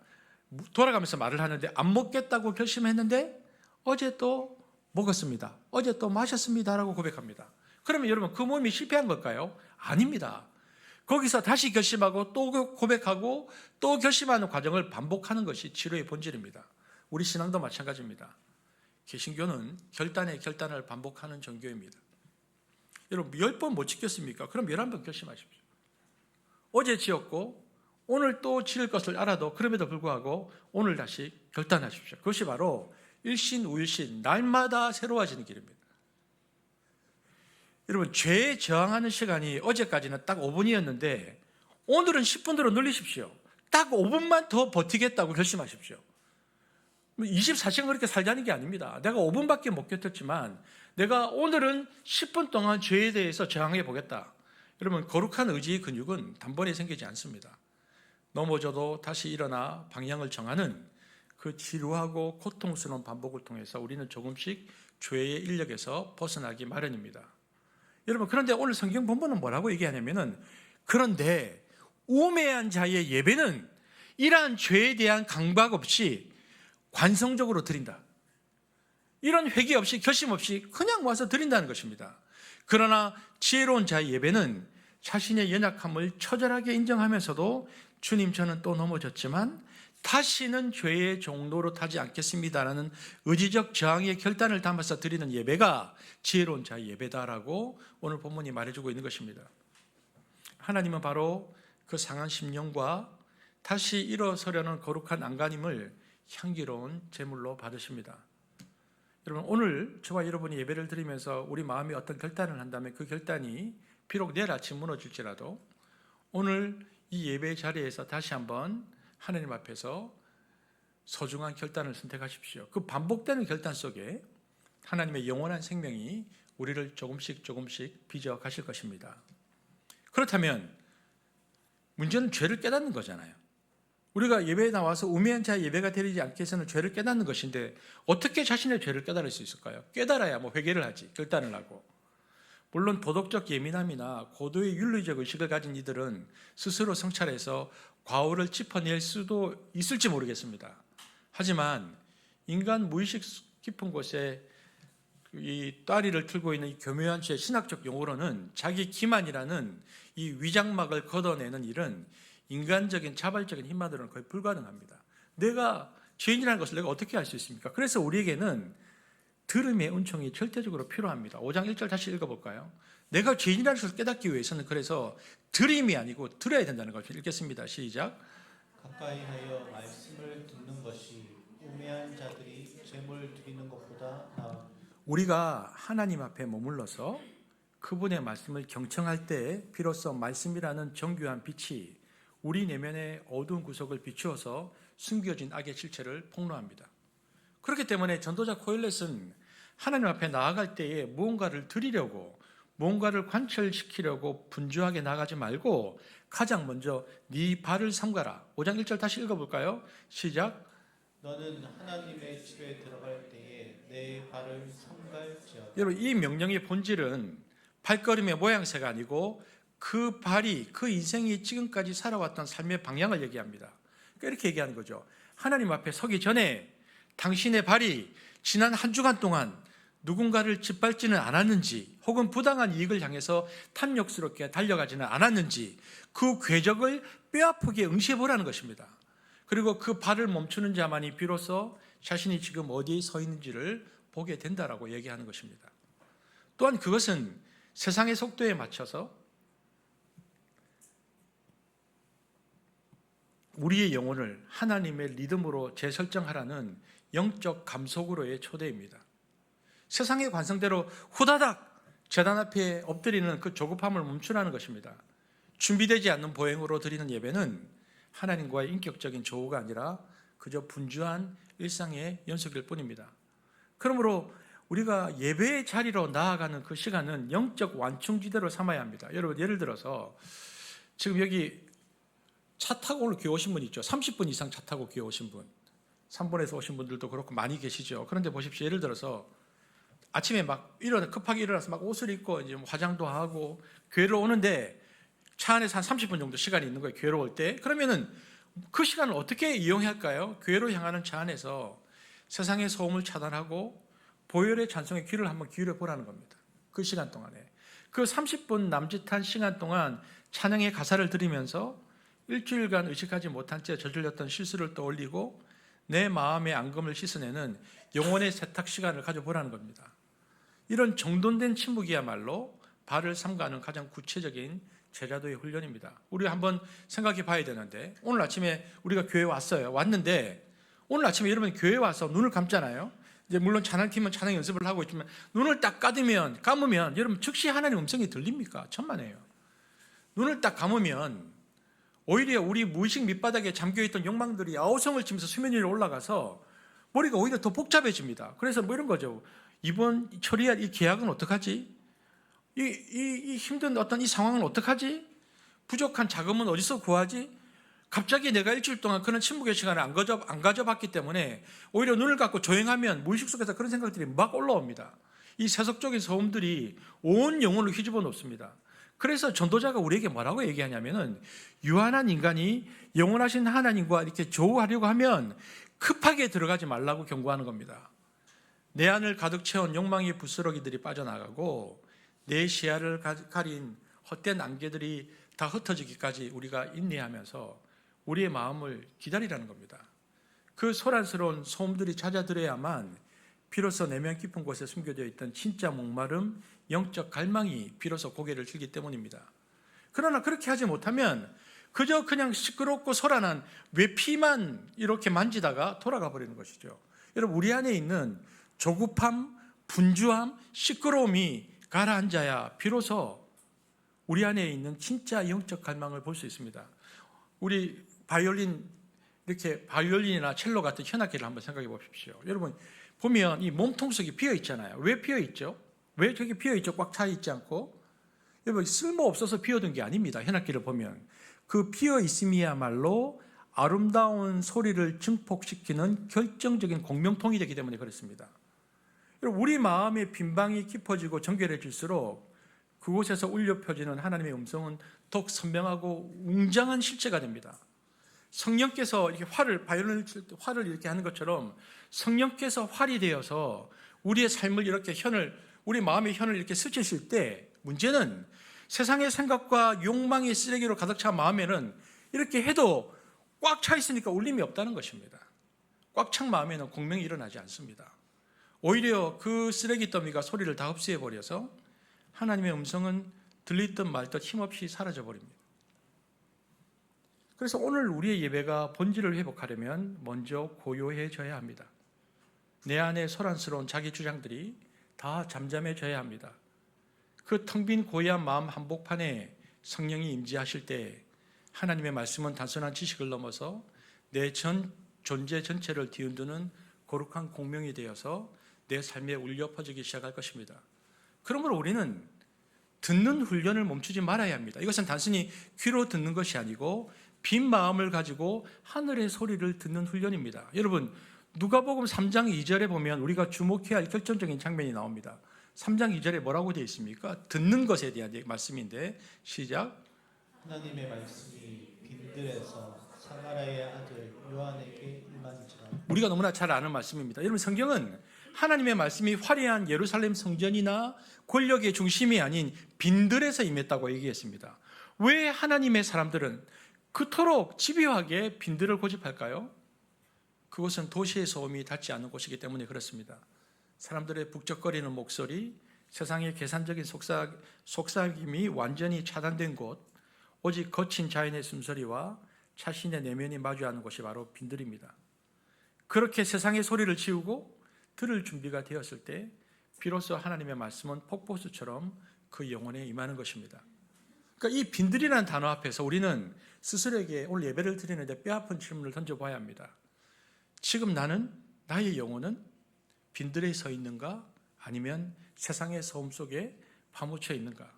돌아가면서 말을 하는데, 안 먹겠다고 결심했는데 어제 또 먹었습니다, 어제 또 마셨습니다 라고 고백합니다. 그러면 여러분, 그 모임이 실패한 걸까요? 아닙니다. 거기서 다시 결심하고 또 고백하고 또 결심하는 과정을 반복하는 것이 치료의 본질입니다. 우리 신앙도 마찬가지입니다. 개신교는 결단의 결단을 반복하는 종교입니다. 여러분, 10번 못 지켰습니까? 그럼 11번 결심하십시오. 어제 지었고 오늘 또 지을 것을 알아도 그럼에도 불구하고 오늘 다시 결단하십시오. 그것이 바로 일신우일신, 날마다 새로워지는 길입니다. 여러분, 죄에 저항하는 시간이 어제까지는 딱 5분이었는데 오늘은 10분으로 늘리십시오. 딱 5분만 더 버티겠다고 결심하십시오. 24시간 그렇게 살자는 게 아닙니다. 내가 5분밖에 못 견뎠지만 내가 오늘은 10분 동안 죄에 대해서 저항해 보겠다. 여러분, 거룩한 의지의 근육은 단번에 생기지 않습니다. 넘어져도 다시 일어나 방향을 정하는 그 지루하고 고통스러운 반복을 통해서 우리는 조금씩 죄의 인력에서 벗어나기 마련입니다. 여러분, 그런데 오늘 성경 본문은 뭐라고 얘기하냐면은, 그런데 우매한 자의 예배는 이러한 죄에 대한 강박 없이 관성적으로 드린다. 이런 회개 없이 결심 없이 그냥 와서 드린다는 것입니다. 그러나 지혜로운 자의 예배는 자신의 연약함을 처절하게 인정하면서도 주님, 저는 또 넘어졌지만 다시는 죄의 종로로 타지 않겠습니다라는 의지적 저항의 결단을 담아서 드리는 예배가 지혜로운 자의 예배다라고 오늘 본문이 말해주고 있는 것입니다. 하나님은 바로 그 상한 심령과 다시 일어서려는 거룩한 안간힘을 향기로운 제물로 받으십니다. 여러분, 오늘 저와 여러분이 예배를 드리면서 우리 마음이 어떤 결단을 한다면 그 결단이 비록 내일 아침 무너질지라도 오늘 이 예배 자리에서 다시 한번 하나님 앞에서 소중한 결단을 선택하십시오. 그 반복되는 결단 속에 하나님의 영원한 생명이 우리를 조금씩 빚어 가실 것입니다. 그렇다면 문제는 죄를 깨닫는 거잖아요. 우리가 예배에 나와서 우매한 자의 예배가 되리지 않게 해서는 죄를 깨닫는 것인데 어떻게 자신의 죄를 깨달을 수 있을까요? 깨달아야 회개를 하지, 결단을 하고. 물론 도덕적 예민함이나 고도의 윤리적 의식을 가진 이들은 스스로 성찰해서 과오를 짚어낼 수도 있을지 모르겠습니다. 하지만 인간 무의식 깊은 곳에 이 따리를 틀고 있는 이 교묘한 죄, 신학적 용어로는 자기 기만이라는 이 위장막을 걷어내는 일은 인간적인 자발적인 힘만으로는 거의 불가능합니다. 내가 죄인이라는 것을 내가 어떻게 알 수 있습니까? 그래서 우리에게는 들음의 은총이 절대적으로 필요합니다. 5장 1절 다시 읽어볼까요? 내가 죄인이라는 것을 깨닫기 위해서는 그래서 들음이 아니고 들어야 된다는 것을 읽겠습니다. 시작. 가까이 하여 말씀을 듣는 것이 우매한 자들이 제물 드리는 것보다 나아. 우리가 하나님 앞에 머물러서 그분의 말씀을 경청할 때 비로소 말씀이라는 정교한 빛이 우리 내면의 어두운 구석을 비추어서 숨겨진 악의 실체를 폭로합니다. 그렇기 때문에 전도자 코엘렛은 하나님 앞에 나아갈 때에 무언가를 드리려고, 무언가를 관철시키려고 분주하게 나가지 말고 가장 먼저 네 발을 삼가라. 5장 1절 다시 읽어볼까요? 시작. 너는 하나님의 집에 들어갈 때에 내 발을 삼갈지어다. 여러분, 이 명령의 본질은 발걸음의 모양새가 아니고 그 발이, 그 인생이 지금까지 살아왔던 삶의 방향을 얘기합니다. 그러니까 이렇게 얘기하는 거죠. 하나님 앞에 서기 전에 당신의 발이 지난 한 주간 동안 누군가를 짓밟지는 않았는지, 혹은 부당한 이익을 향해서 탐욕스럽게 달려가지는 않았는지 그 궤적을 뼈아프게 응시해 보라는 것입니다. 그리고 그 발을 멈추는 자만이 비로소 자신이 지금 어디에 서 있는지를 보게 된다라고 얘기하는 것입니다. 또한 그것은 세상의 속도에 맞춰서 우리의 영혼을 하나님의 리듬으로 재설정하라는 영적 감속으로의 초대입니다. 세상의 관성대로 후다닥 제단 앞에 엎드리는 그 조급함을 멈추라는 것입니다. 준비되지 않는 보행으로 드리는 예배는 하나님과의 인격적인 조우가 아니라 그저 분주한 일상의 연속일 뿐입니다. 그러므로 우리가 예배의 자리로 나아가는 그 시간은 영적 완충지대로 삼아야 합니다. 여러분, 예를 들어서 지금 여기 차 타고 오늘 교회 오신 분 있죠. 30분 이상 차 타고 교회 오신 분, 3번에서 오신 분들도 그렇고 많이 계시죠. 그런데 보십시오. 예를 들어서 아침에 급하게 일어나서 옷을 입고 이제 화장도 하고 교회를 오는데 차 안에서 한 30분 정도 시간이 있는 거예요. 교회로 올 때. 그러면은 그 시간을 어떻게 이용할까요? 교회로 향하는 차 안에서 세상의 소음을 차단하고 보혈의 찬송에 귀를 한번 기울여 보라는 겁니다. 그 시간 동안에. 그 30분 남짓한 시간 동안 찬양의 가사를 들으면서 일주일간 의식하지 못한 채 저질렀던 실수를 떠올리고 내 마음의 앙금을 씻어내는 영혼의 세탁 시간을 가져보라는 겁니다. 이런 정돈된 침묵이야말로 발을 삼가는 가장 구체적인 제자도의 훈련입니다. 우리가 한번 생각해 봐야 되는데, 오늘 아침에 우리가 교회에 왔어요. 왔는데 오늘 아침에 여러분 교회에 와서 눈을 감잖아요. 이제 물론 찬양팀은 찬양 연습을 하고 있지만 눈을 딱 감으면 여러분 즉시 하나님의 음성이 들립니까? 천만에요. 눈을 딱 감으면 오히려 우리 무의식 밑바닥에 잠겨있던 욕망들이 아우성을 치면서 수면 위로 올라가서 머리가 오히려 더 복잡해집니다. 그래서 뭐 이런 거죠. 이번 처리할 이 계약은 어떡하지? 이 힘든 어떤 이 상황은 어떡하지? 부족한 자금은 어디서 구하지? 갑자기 내가 일주일 동안 그런 침묵의 시간을 안 가져봤기 때문에 오히려 눈을 감고 조용하면 무의식 속에서 그런 생각들이 막 올라옵니다. 이 세속적인 소음들이 온 영혼을 휘집어 놓습니다. 그래서 전도자가 우리에게 뭐라고 얘기하냐면은 유한한 인간이 영원하신 하나님과 이렇게 조우하려고 하면 급하게 들어가지 말라고 경고하는 겁니다. 내 안을 가득 채운 욕망의 부스러기들이 빠져나가고 내 시야를 가린 헛된 안개들이 다 흩어지기까지 우리가 인내하면서 우리의 마음을 기다리라는 겁니다. 그 소란스러운 소음들이 잦아들어야만 비로소 내면 깊은 곳에 숨겨져 있던 진짜 목마름, 영적 갈망이 비로소 고개를 들기 때문입니다. 그러나 그렇게 하지 못하면 그저 그냥 시끄럽고 소란한 외피만 이렇게 만지다가 돌아가 버리는 것이죠. 여러분, 우리 안에 있는 조급함, 분주함, 시끄러움이 가라앉아야 비로소 우리 안에 있는 진짜 영적 갈망을 볼 수 있습니다. 우리 바이올린이나 첼로 같은 현악기를 한번 생각해 보십시오. 여러분 보면 이 몸통 속이 비어 있잖아요. 왜 비어 있죠? 왜 저기 비어 있죠? 꽉 차 있지 않고. 여러분 쓸모 없어서 비어둔 게 아닙니다. 현악기를 보면 그 비어 있음이야말로 아름다운 소리를 증폭시키는 결정적인 공명통이 되기 때문에 그렇습니다. 여러분 우리 마음의 빈방이 깊어지고 정결해질수록 그곳에서 울려 펴지는 하나님의 음성은 더욱 선명하고 웅장한 실체가 됩니다. 성령께서 이렇게 바이올린을 칠 때 활을 이렇게 하는 것처럼 성령께서 활이 되어서 우리의 삶을 이렇게 우리 마음의 현을 이렇게 스치실 때 문제는 세상의 생각과 욕망의 쓰레기로 가득 찬 마음에는 이렇게 해도 꽉 차 있으니까 울림이 없다는 것입니다. 꽉 찬 마음에는 공명이 일어나지 않습니다. 오히려 그 쓰레기 더미가 소리를 다 흡수해버려서 하나님의 음성은 들리듯 말듯 힘없이 사라져 버립니다. 그래서 오늘 우리의 예배가 본질을 회복하려면 먼저 고요해져야 합니다. 내 안에 소란스러운 자기 주장들이 다 잠잠해져야 합니다. 그 텅 빈 고요한 마음 한복판에 성령이 임재하실 때 하나님의 말씀은 단순한 지식을 넘어서 내 전 존재 전체를 뒤흔드는 거룩한 공명이 되어서 내 삶에 울려 퍼지기 시작할 것입니다. 그러므로 우리는 듣는 훈련을 멈추지 말아야 합니다. 이것은 단순히 귀로 듣는 것이 아니고 빈 마음을 가지고 하늘의 소리를 듣는 훈련입니다. 여러분 누가복음 3장 2절에 보면 우리가 주목해야 할 결정적인 장면이 나옵니다. 3장 2절에 뭐라고 되어 있습니까? 듣는 것에 대한 말씀인데 시작. 하나님의 말씀이 빈들에서 사가랴의 아들 요한에게 임한지라. 우리가 너무나 잘 아는 말씀입니다. 여러분 성경은 하나님의 말씀이 화려한 예루살렘 성전이나 권력의 중심이 아닌 빈들에서 임했다고 얘기했습니다. 왜 하나님의 사람들은 그토록 집요하게 빈들을 고집할까요? 그곳은 도시의 소음이 닿지 않는 곳이기 때문에 그렇습니다. 사람들의 북적거리는 목소리, 세상의 계산적인 속삭임이 완전히 차단된 곳, 오직 거친 자연의 숨소리와 자신의 내면이 마주하는 곳이 바로 빈들입니다. 그렇게 세상의 소리를 지우고 들을 준비가 되었을 때 비로소 하나님의 말씀은 폭포수처럼 그 영혼에 임하는 것입니다. 그러니까 이 빈들이라는 단어 앞에서 우리는 스스로에게 오늘 예배를 드리는데 뼈아픈 질문을 던져봐야 합니다. 지금 나의 영혼은 빈들에 서 있는가? 아니면 세상의 소음 속에 파묻혀 있는가?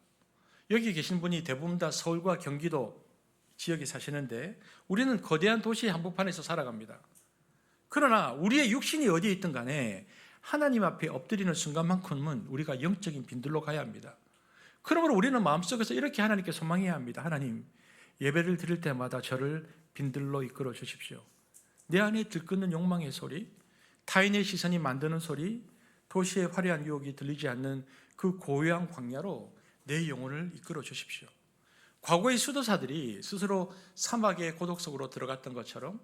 여기 계신 분이 대부분 다 서울과 경기도 지역에 사시는데 우리는 거대한 도시의 한복판에서 살아갑니다. 그러나 우리의 육신이 어디에 있든 간에 하나님 앞에 엎드리는 순간만큼은 우리가 영적인 빈들로 가야 합니다. 그러므로 우리는 마음속에서 이렇게 하나님께 소망해야 합니다. 하나님, 예배를 드릴 때마다 저를 빈들로 이끌어 주십시오. 내 안에 들끓는 욕망의 소리, 타인의 시선이 만드는 소리, 도시의 화려한 유혹이 들리지 않는 그 고요한 광야로 내 영혼을 이끌어 주십시오. 과거의 수도사들이 스스로 사막의 고독 속으로 들어갔던 것처럼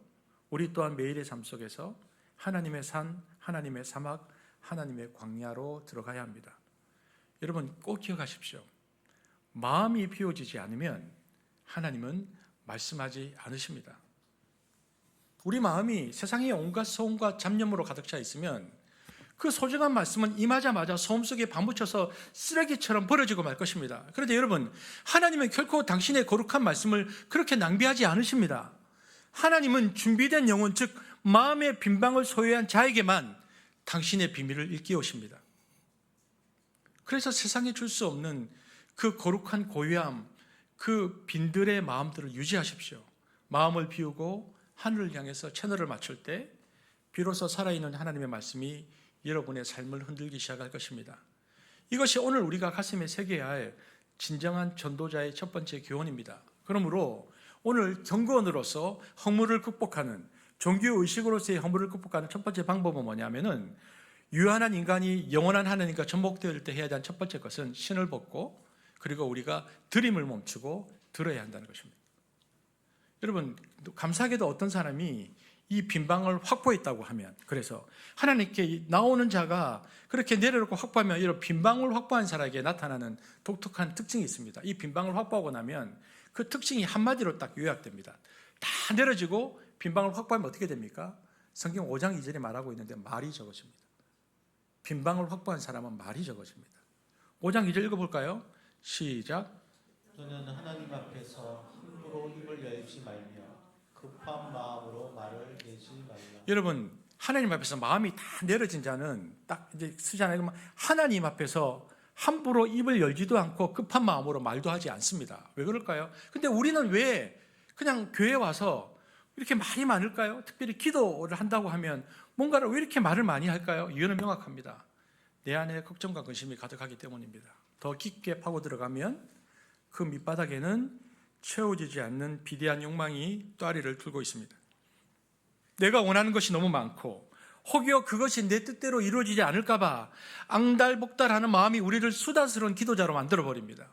우리 또한 매일의 삶 속에서 하나님의 산, 하나님의 사막, 하나님의 광야로 들어가야 합니다. 여러분 꼭 기억하십시오. 마음이 비워지지 않으면 하나님은 말씀하지 않으십니다. 우리 마음이 세상의 온갖 소음과 잡념으로 가득 차 있으면 그 소중한 말씀은 임하자마자 소음 속에 파묻혀서 쓰레기처럼 버려지고 말 것입니다. 그런데 여러분, 하나님은 결코 당신의 거룩한 말씀을 그렇게 낭비하지 않으십니다. 하나님은 준비된 영혼, 즉 마음의 빈방을 소유한 자에게만 당신의 비밀을 일깨우십니다. 그래서 세상에 줄 수 없는 그 거룩한 고요함, 그 빈들의 마음들을 유지하십시오. 마음을 비우고 하늘을 향해서 채널을 맞출 때 비로소 살아있는 하나님의 말씀이 여러분의 삶을 흔들기 시작할 것입니다. 이것이 오늘 우리가 가슴에 새겨야 할 진정한 전도자의 첫 번째 교훈입니다. 그러므로 오늘 경건으로서 허물을 극복하는, 종교의식으로서의 허물을 극복하는 첫 번째 방법은 뭐냐면은, 유한한 인간이 영원한 하나님과 접목될 때 해야 되는 첫 번째 것은 신을 벗고, 그리고 우리가 드림을 멈추고 들어야 한다는 것입니다. 여러분, 감사하게도 어떤 사람이 이 빈방을 확보했다고 하면, 그래서 하나님께 나오는 자가 그렇게 내려놓고 확보하면 이런 빈방을 확보한 사람에게 나타나는 독특한 특징이 있습니다. 이 빈방을 확보하고 나면 그 특징이 한마디로 딱 요약됩니다. 다 내려지고 빈방을 확보하면 어떻게 됩니까? 성경 5장 2절에 말하고 있는데 말이 적어집니다. 빈방을 확보한 사람은 말이 적어집니다. 5장 2절 읽어볼까요? 시작. 너는 하나님 앞에서 함부로 입을 열지 말며 급한 마음으로 말을 내지 말라. 여러분, 하나님 앞에서 마음이 다 내려진 자는 딱 이제 쓰잖아요. 하나님 앞에서 함부로 입을 열지도 않고 급한 마음으로 말도 하지 않습니다. 왜 그럴까요? 근데 우리는 왜 그냥 교회 와서 이렇게 말이 많을까요? 특별히 기도를 한다고 하면 뭔가를 왜 이렇게 말을 많이 할까요? 이유는 명확합니다. 내 안에 걱정과 근심이 가득하기 때문입니다. 더 깊게 파고 들어가면 그 밑바닥에는 채워지지 않는 비대한 욕망이 또아리를 들고 있습니다. 내가 원하는 것이 너무 많고 혹여 그것이 내 뜻대로 이루어지지 않을까 봐 앙달복달하는 마음이 우리를 수다스러운 기도자로 만들어버립니다.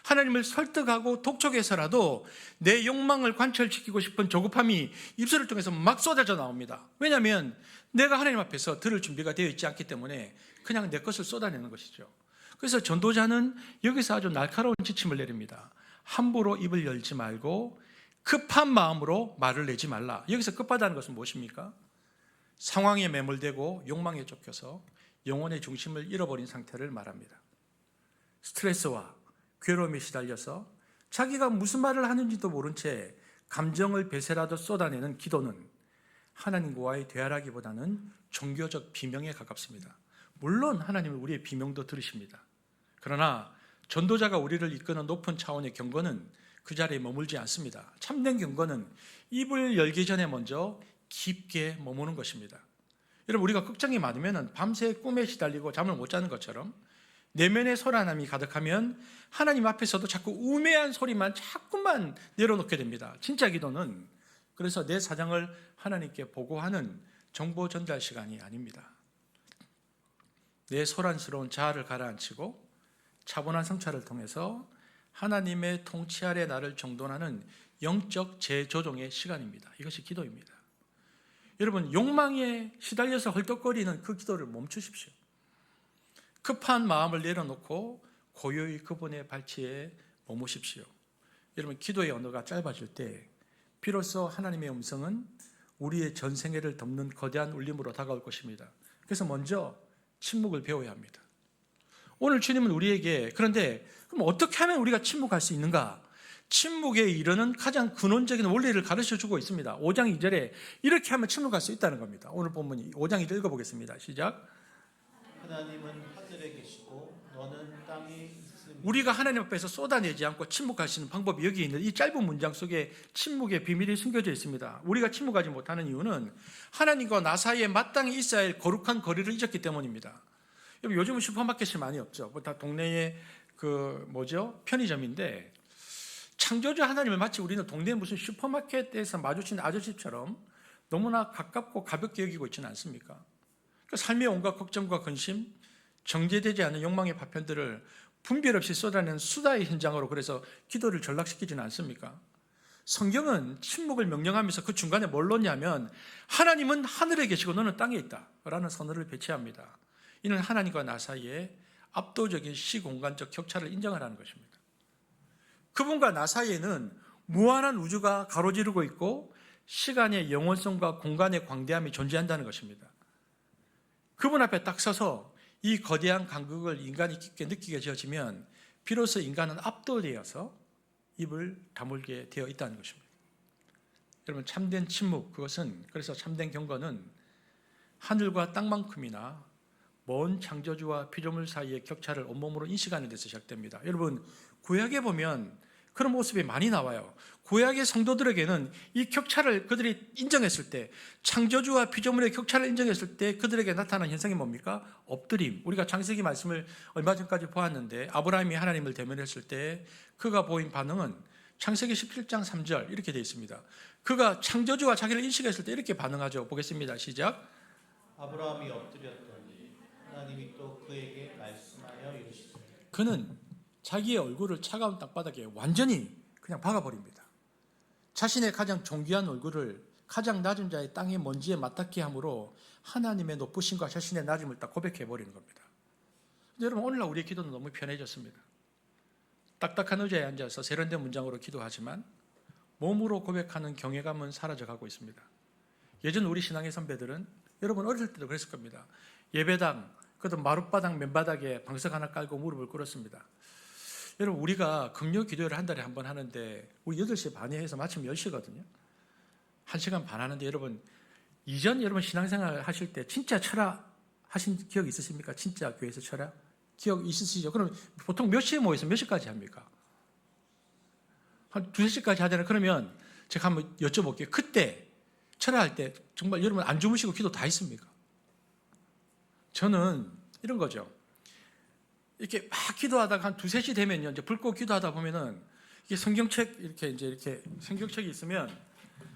하나님을 설득하고 독촉해서라도 내 욕망을 관철시키고 싶은 조급함이 입술을 통해서 막 쏟아져 나옵니다. 왜냐하면 내가 하나님 앞에서 들을 준비가 되어 있지 않기 때문에 그냥 내 것을 쏟아내는 것이죠. 그래서 전도자는 여기서 아주 날카로운 지침을 내립니다. 함부로 입을 열지 말고 급한 마음으로 말을 내지 말라. 여기서 급하다는 것은 무엇입니까? 상황에 매몰되고 욕망에 쫓겨서 영혼의 중심을 잃어버린 상태를 말합니다. 스트레스와 괴로움에 시달려서 자기가 무슨 말을 하는지도 모른 채 감정을 배세라도 쏟아내는 기도는 하나님과의 대화라기보다는 종교적 비명에 가깝습니다. 물론 하나님은 우리의 비명도 들으십니다. 그러나 전도자가 우리를 이끄는 높은 차원의 경건은 그 자리에 머물지 않습니다. 참된 경건은 입을 열기 전에 먼저 깊게 머무는 것입니다. 여러분, 우리가 걱정이 많으면 밤새 꿈에 시달리고 잠을 못 자는 것처럼 내면의 소란함이 가득하면 하나님 앞에서도 자꾸 우매한 소리만 자꾸만 내려놓게 됩니다. 진짜 기도는 그래서 내 사정을 하나님께 보고하는 정보 전달 시간이 아닙니다. 내 소란스러운 자아를 가라앉히고 차분한 성찰을 통해서 하나님의 통치 아래 나를 정돈하는 영적 재조정의 시간입니다. 이것이 기도입니다. 여러분, 욕망에 시달려서 헐떡거리는 그 기도를 멈추십시오. 급한 마음을 내려놓고 고요히 그분의 발치에 머무십시오. 여러분, 기도의 언어가 짧아질 때 비로소 하나님의 음성은 우리의 전생애를 덮는 거대한 울림으로 다가올 것입니다. 그래서 먼저 침묵을 배워야 합니다. 오늘 주님은 우리에게, 그런데 그럼 어떻게 하면 우리가 침묵할 수 있는가? 침묵에 이르는 가장 근원적인 원리를 가르쳐주고 있습니다. 5장 2절에 이렇게 하면 침묵할 수 있다는 겁니다. 오늘 본문 5장 2절 읽어보겠습니다. 시작. 하나님은 하늘에 계시고 너는 땅에 있으니. 우리가 하나님 앞에서 쏟아내지 않고 침묵할 수 있는 방법이 여기 있는 이 짧은 문장 속에 침묵의 비밀이 숨겨져 있습니다. 우리가 침묵하지 못하는 이유는 하나님과 나 사이에 마땅히 있어야 할 거룩한 거리를 잊었기 때문입니다. 요즘은 슈퍼마켓이 많이 없죠. 다 동네에 편의점인데, 창조주 하나님을 마치 우리는 동네 무슨 슈퍼마켓에서 마주친 아저씨처럼 너무나 가깝고 가볍게 여기고 있지는 않습니까? 삶의 온갖 걱정과 근심, 정제되지 않은 욕망의 파편들을 분별 없이 쏟아내는 수다의 현장으로 그래서 기도를 전락시키지는 않습니까? 성경은 침묵을 명령하면서 그 중간에 뭘 놓냐면 하나님은 하늘에 계시고 너는 땅에 있다 라는 선언을 배치합니다. 이는 하나님과 나 사이에 압도적인 시공간적 격차를 인정하라는 것입니다. 그분과 나 사이에는 무한한 우주가 가로지르고 있고 시간의 영원성과 공간의 광대함이 존재한다는 것입니다. 그분 앞에 딱 서서 이 거대한 간극을 인간이 깊게 느끼게 되어지면 비로소 인간은 압도되어서 입을 다물게 되어 있다는 것입니다. 여러분, 참된 침묵, 그것은, 그래서 참된 경건은 하늘과 땅만큼이나 먼 창조주와 피조물 사이의 격차를 온몸으로 인식하는 데서 시작됩니다. 여러분, 구약에 보면 그런 모습이 많이 나와요. 구약의 성도들에게는 이 격차를 그들이 인정했을 때, 창조주와 피조물의 격차를 인정했을 때 그들에게 나타난 현상이 뭡니까? 엎드림. 우리가 창세기 말씀을 얼마 전까지 보았는데, 아브라함이 하나님을 대면했을 때 그가 보인 반응은 창세기 17장 3절 이렇게 되어 있습니다. 그가 창조주와 자기를 인식했을 때 이렇게 반응하죠. 보겠습니다. 시작. 아브라함이 엎드렸더니 하나님이 또 그에게 말씀하여 이르시되 그는 자기의 얼굴을 차가운 땅바닥에 완전히 그냥 박아버립니다. 자신의 가장 존귀한 얼굴을 가장 낮은 자의 땅의 먼지에 맞닿게 함으로 하나님의 높으심과 자신의 낮음을 딱 고백해버리는 겁니다. 여러분, 오늘날 우리의 기도는 너무 편해졌습니다. 딱딱한 의자에 앉아서 세련된 문장으로 기도하지만 몸으로 고백하는 경외감은 사라져가고 있습니다. 예전 우리 신앙의 선배들은, 여러분 어렸을 때도 그랬을 겁니다. 예배당, 그것도 마룻바닥 맨바닥에 방석 하나 깔고 무릎을 꿇었습니다. 여러분, 우리가 금요 기도회를 한 달에 한 번 하는데 우리 8시 반에 해서 마침 10시거든요. 1시간 반 하는데, 여러분 이전 여러분 신앙생활 하실 때 진짜 철학 하신 기억 있으십니까? 진짜 교회에서 철학 기억 있으시죠? 그럼 보통 몇 시에 모여서 몇 시까지 합니까? 한 2-3시까지 하잖아요. 그러면 제가 한번 여쭤볼게요. 그때 철학할 때 정말 여러분 안 주무시고 기도 다 했습니까? 저는 이런 거죠. 이렇게 막 기도하다가 한 2-3시 되면요, 이제 불 끄고 기도하다 보면은 이게 성경책 이렇게 성경책이 있으면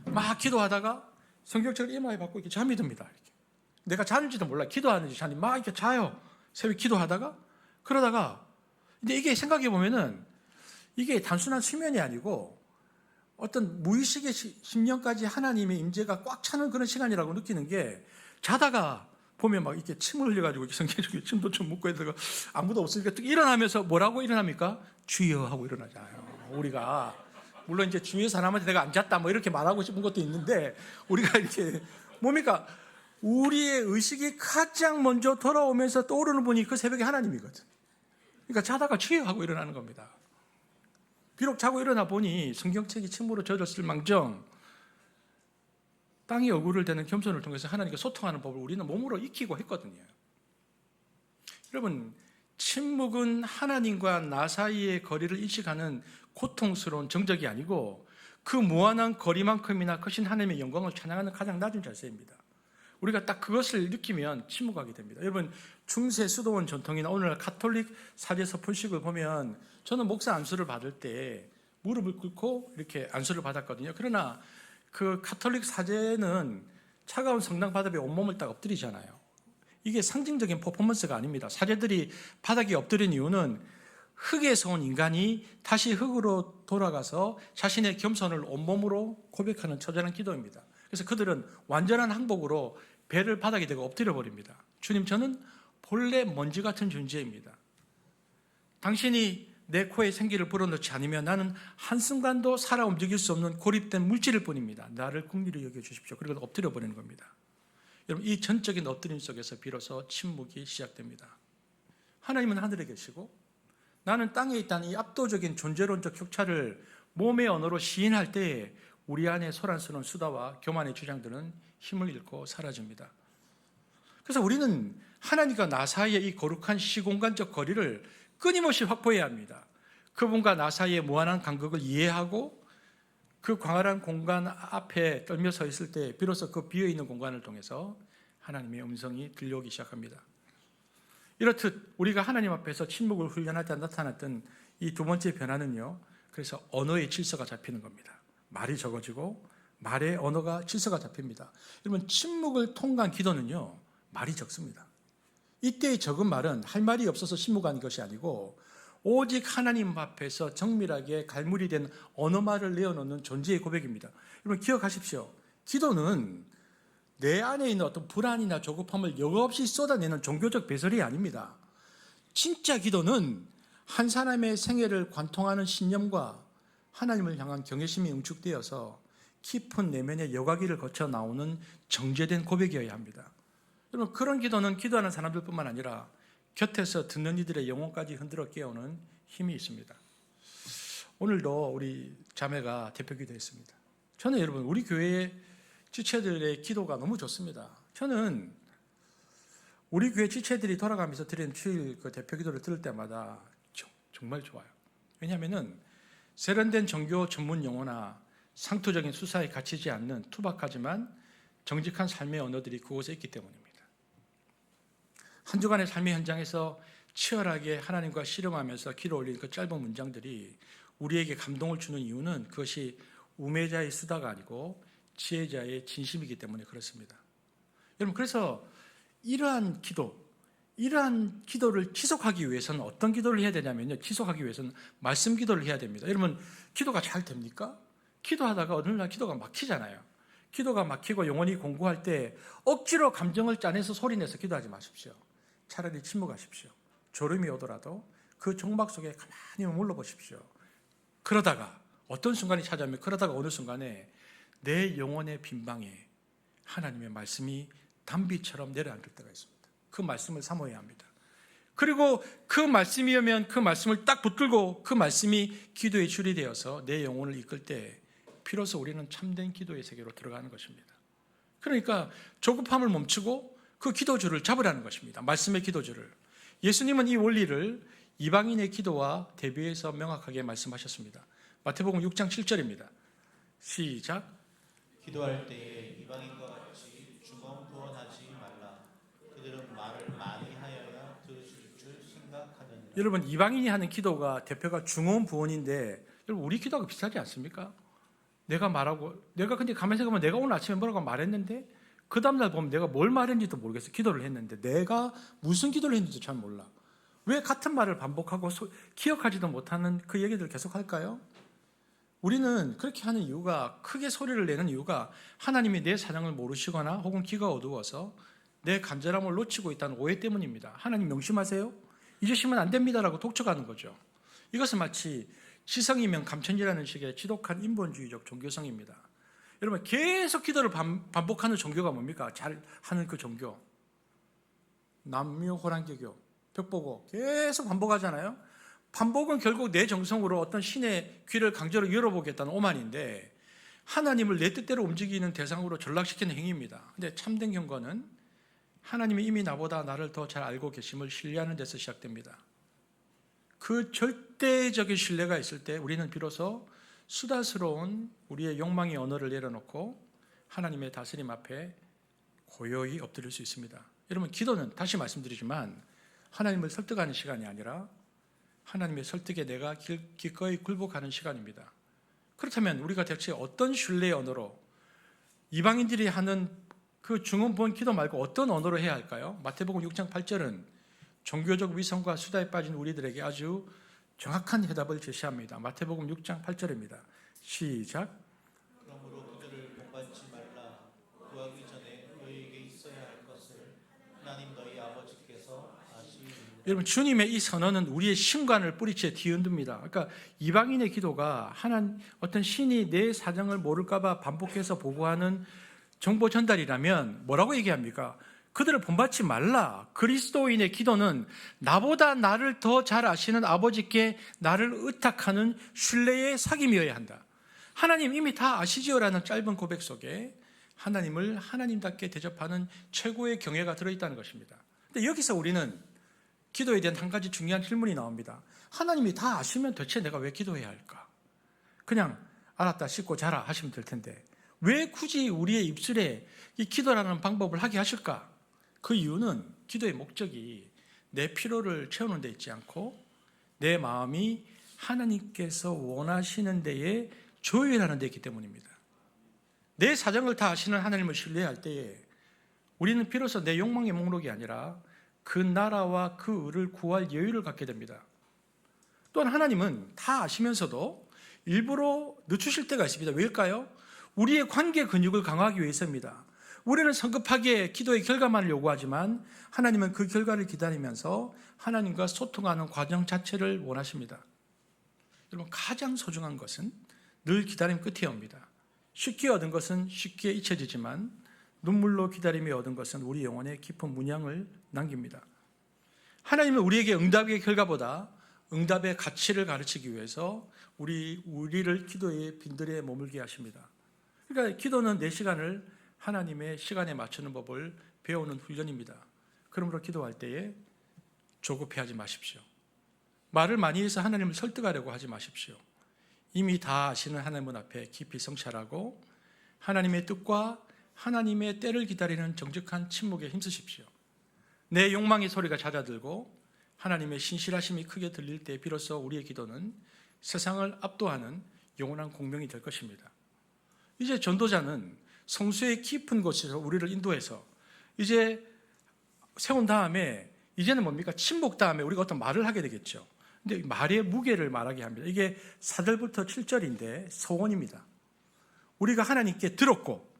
막 기도하다가 성경책을 이마에 받고 이렇게 잠이 듭니다. 이렇게. 내가 자는지도 몰라. 기도하는지 자니 막 이렇게 자요. 새벽 기도하다가 그러다가, 근데 이게 생각해 보면은 이게 단순한 수면이 아니고 어떤 무의식의 심령까지 하나님의 임재가 꽉 차는 그런 시간이라고 느끼는 게, 자다가 보면 막 이렇게 침을 흘려가지고 성경 중에 침도 좀 묻고 있다가 아무도 없으니까 일어나면서 뭐라고 일어납니까? 주여 하고 일어나잖아요. 우리가 물론 이제 주위의 사람한테 내가 앉았다 뭐 이렇게 말하고 싶은 것도 있는데, 우리가 이렇게 뭡니까? 우리의 의식이 가장 먼저 돌아오면서 떠오르는 분이 그 새벽에 하나님이거든. 그러니까 자다가 주여 하고 일어나는 겁니다. 비록 자고 일어나 보니 성경책이 침으로 젖었을 망정 땅에 얼굴을 대는 겸손을 통해서 하나님과 소통하는 법을 우리는 몸으로 익히고 했거든요. 여러분, 침묵은 하나님과 나 사이의 거리를 인식하는 고통스러운 정적이 아니고 그 무한한 거리만큼이나 크신 하나님의 영광을 찬양하는 가장 낮은 자세입니다. 우리가 딱 그것을 느끼면 침묵하게 됩니다. 여러분, 중세 수도원 전통이나 오늘날 가톨릭 사제서 풀식을 보면, 저는 목사 안수를 받을 때 무릎을 꿇고 이렇게 안수를 받았거든요. 그러나 그 가톨릭 사제는 차가운 성당 바닥에 온몸을 딱 엎드리잖아요. 이게 상징적인 퍼포먼스가 아닙니다. 사제들이 바닥에 엎드린 이유는 흙에서 온 인간이 다시 흙으로 돌아가서 자신의 겸손을 온몸으로 고백하는 처절한 기도입니다. 그래서 그들은 완전한 항복으로 배를 바닥에 대고 엎드려 버립니다. 주님, 저는 본래 먼지 같은 존재입니다. 당신이 내 코에 생기를 불어넣지 않으면 나는 한순간도 살아 움직일 수 없는 고립된 물질일 뿐입니다. 나를 긍휼히 여겨주십시오. 그리고 엎드려 버리는 겁니다. 여러분, 이 전적인 엎드림 속에서 비로소 침묵이 시작됩니다. 하나님은 하늘에 계시고 나는 땅에 있다는 이 압도적인 존재론적 격차를 몸의 언어로 시인할 때에 우리 안에 소란스러운 수다와 교만의 주장들은 힘을 잃고 사라집니다. 그래서 우리는 하나님과 나 사이의 이 거룩한 시공간적 거리를 끊임없이 확보해야 합니다. 그분과 나 사이의 무한한 간극을 이해하고 그 광활한 공간 앞에 떨며 서 있을 때 비로소 그 비어있는 공간을 통해서 하나님의 음성이 들려오기 시작합니다. 이렇듯 우리가 하나님 앞에서 침묵을 훈련할 때 나타났던 이 두 번째 변화는요, 그래서 언어의 질서가 잡히는 겁니다. 말이 적어지고 말의 언어가 질서가 잡힙니다. 여러분, 침묵을 통과한 기도는요, 말이 적습니다. 이때의 적은 말은 할 말이 없어서 침묵한 것이 아니고 오직 하나님 앞에서 정밀하게 갈무리 된 언어말을 내어놓는 존재의 고백입니다. 여러분, 기억하십시오. 기도는 내 안에 있는 어떤 불안이나 조급함을 여과없이 쏟아내는 종교적 배설이 아닙니다. 진짜 기도는 한 사람의 생애를 관통하는 신념과 하나님을 향한 경외심이 응축되어서 깊은 내면의 여과기를 거쳐 나오는 정제된 고백이어야 합니다. 여러분, 그런 기도는 기도하는 사람들뿐만 아니라 곁에서 듣는 이들의 영혼까지 흔들어 깨우는 힘이 있습니다. 오늘도 우리 자매가 대표 기도했습니다. 저는 여러분, 우리 교회의 지체들의 기도가 너무 좋습니다. 저는 우리 교회 지체들이 돌아가면서 드리는 주일 그 대표 기도를 들을 때마다 정말 좋아요. 왜냐하면 세련된 종교 전문 용어나 상투적인 수사에 갇히지 않는 투박하지만 정직한 삶의 언어들이 그곳에 있기 때문입니다. 한 주간의 삶의 현장에서 치열하게 하나님과 씨름하면서 기도 올린 그 짧은 문장들이 우리에게 감동을 주는 이유는 그것이 우매자의 수다가 아니고 지혜자의 진심이기 때문에 그렇습니다. 여러분, 그래서 이러한 기도를 지속하기 위해서는 어떤 기도를 해야 되냐면요, 지속하기 위해서는 말씀 기도를 해야 됩니다. 여러분, 기도가 잘 됩니까? 기도하다가 어느 날 기도가 막히잖아요. 기도가 막히고 영혼이 공고할 때 억지로 감정을 짜내서 소리내서 기도하지 마십시오. 차라리 침묵하십시오. 졸음이 오더라도 그 종막 속에 가만히 머물러 보십시오. 그러다가 어떤 순간이 찾아오면, 그러다가 어느 순간에 내 영혼의 빈방에 하나님의 말씀이 단비처럼 내려앉을 때가 있습니다. 그 말씀을 사모해야 합니다. 그리고 그 말씀이 오면 그 말씀을 딱 붙들고 그 말씀이 기도의 줄이 되어서 내 영혼을 이끌 때 비로소 우리는 참된 기도의 세계로 들어가는 것입니다. 그러니까 조급함을 멈추고 그 기도줄을 잡으라는 것입니다. 말씀의 기도줄을. 예수님은 이 원리를 이방인의 기도와 대비해서 명확하게 말씀하셨습니다. 마태복음 6장 7절입니다. 시작. 기도할 때에 이방인과 같이 중언부언하지 말라. 그들은 말을 많이 하여야 들으실 줄 생각하느니라. 여러분, 이방인이 하는 기도가 대표가 중언부언인데, 여러분, 우리 기도가 비슷하지 않습니까? 내가 근데 가만히 생각하면 내가 오늘 아침에 뭐라고 말했는데 그 다음날 보면 내가 뭘 말했는지도 모르겠어. 기도를 했는데 내가 무슨 기도를 했는지도 잘 몰라. 왜 같은 말을 반복하고 기억하지도 못하는 그 얘기들을 계속 할까요? 우리는 그렇게 하는 이유가, 크게 소리를 내는 이유가 하나님이 내 사정을 모르시거나 혹은 귀가 어두워서 내 간절함을 놓치고 있다는 오해 때문입니다. 하나님 명심하세요. 잊으시면 안 됩니다라고 독촉하는 거죠. 이것은 마치 지성이면 감천이라는 식의 지독한 인본주의적 종교성입니다. 여러분, 계속 기도를 반복하는 종교가 뭡니까? 잘 하는 그 종교. 남묘호랑개교, 벽보고 계속 반복하잖아요. 반복은 결국 내 정성으로 어떤 신의 귀를 강제로 열어보겠다는 오만인데, 하나님을 내 뜻대로 움직이는 대상으로 전락시키는 행위입니다. 근데 참된 경건은 하나님이 이미 나보다 나를 더 잘 알고 계심을 신뢰하는 데서 시작됩니다. 그 절대적인 신뢰가 있을 때 우리는 비로소 수다스러운 우리의 욕망의 언어를 내려놓고 하나님의 다스림 앞에 고요히 엎드릴 수 있습니다. 여러분, 기도는 다시 말씀드리지만 하나님을 설득하는 시간이 아니라 하나님의 설득에 내가 기꺼이 굴복하는 시간입니다. 그렇다면 우리가 대체 어떤 신뢰의 언어로, 이방인들이 하는 그 중언부언 기도 말고 어떤 언어로 해야 할까요? 마태복음 6장 8절은 종교적 위선과 수다에 빠진 우리들에게 아주 정확한 해답을 제시합니다. 마태복음 6장 8절입니다. 시작. 그러므로 그들을 본받지 말라. 구하기 전에 너희에게 있어야 할 것을 하나님 너희 아버지께서 아시느니라. 여러분, 주님의 이 선언은 우리의 심관을 뿌리채 뒤흔듭니다. 그러니까 이방인의 기도가 어떤 신이 내 사정을 모를까 봐 반복해서 보고하는 정보 전달이라면 뭐라고 얘기합니까? 그들을 본받지 말라. 그리스도인의 기도는 나보다 나를 더 잘 아시는 아버지께 나를 의탁하는 신뢰의 사귐이어야 한다. 하나님 이미 다 아시지요라는 짧은 고백 속에 하나님을 하나님답게 대접하는 최고의 경외가 들어있다는 것입니다. 근데 여기서 우리는 기도에 대한 한 가지 중요한 질문이 나옵니다. 하나님이 다 아시면 도대체 내가 왜 기도해야 할까? 그냥 알았다, 씻고 자라 하시면 될 텐데 왜 굳이 우리의 입술에 이 기도라는 방법을 하게 하실까? 그 이유는 기도의 목적이 내 피로를 채우는 데 있지 않고 내 마음이 하나님께서 원하시는 데에 조율하는 데 있기 때문입니다. 내 사정을 다 아시는 하나님을 신뢰할 때에 우리는 비로소 내 욕망의 목록이 아니라 그 나라와 그 의를 구할 여유를 갖게 됩니다. 또한 하나님은 다 아시면서도 일부러 늦추실 때가 있습니다. 왜일까요? 우리의 관계 근육을 강화하기 위해서입니다. 우리는 성급하게 기도의 결과만을 요구하지만 하나님은 그 결과를 기다리면서 하나님과 소통하는 과정 자체를 원하십니다. 여러분, 가장 소중한 것은 늘 기다림 끝에 옵니다. 쉽게 얻은 것은 쉽게 잊혀지지만 눈물로 기다림에 얻은 것은 우리 영혼에 깊은 문양을 남깁니다. 하나님은 우리에게 응답의 결과보다 응답의 가치를 가르치기 위해서 우리를 기도의 빈들에 머물게 하십니다. 그러니까 기도는 내 시간을 하나님의 시간에 맞추는 법을 배우는 훈련입니다. 그러므로 기도할 때에 조급해하지 마십시오. 말을 많이 해서 하나님을 설득하려고 하지 마십시오. 이미 다 아시는 하나님 앞에 깊이 성찰하고 하나님의 뜻과 하나님의 때를 기다리는 정직한 침묵에 힘쓰십시오. 내 욕망의 소리가 잦아들고 하나님의 신실하심이 크게 들릴 때 비로소 우리의 기도는 세상을 압도하는 영원한 공명이 될 것입니다. 이제 전도자는 성수의 깊은 곳에서 우리를 인도해서 이제 세운 다음에 이제는 뭡니까? 침묵 다음에 우리가 어떤 말을 하게 되겠죠. 근데 말의 무게를 말하게 합니다. 이게 4절부터 7절인데 서원입니다. 우리가 하나님께 들었고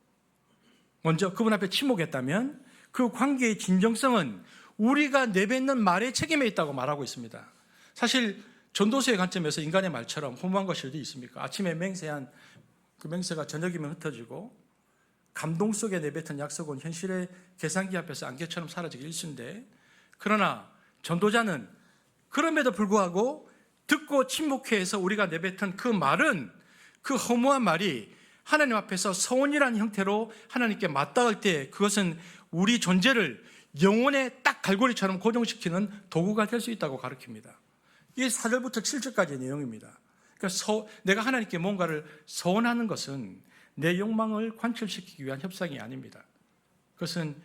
먼저 그분 앞에 침묵했다면 그 관계의 진정성은 우리가 내뱉는 말의 책임에 있다고 말하고 있습니다. 사실 전도서의 관점에서 인간의 말처럼 허무한 것이 어디 있습니까? 아침에 맹세한 그 맹세가 저녁이면 흩어지고 감동 속에 내뱉은 약속은 현실의 계산기 앞에서 안개처럼 사라지기 일쑤인데, 그러나 전도자는 그럼에도 불구하고 듣고 침묵해서 우리가 내뱉은 그 말은, 그 허무한 말이 하나님 앞에서 서원이라는 형태로 하나님께 맞닿을 때 그것은 우리 존재를 영혼의 딱 갈고리처럼 고정시키는 도구가 될 수 있다고 가르칩니다. 이게 4절부터 7절까지의 내용입니다. 그러니까 내가 하나님께 뭔가를 서원하는 것은 내 욕망을 관철시키기 위한 협상이 아닙니다. 그것은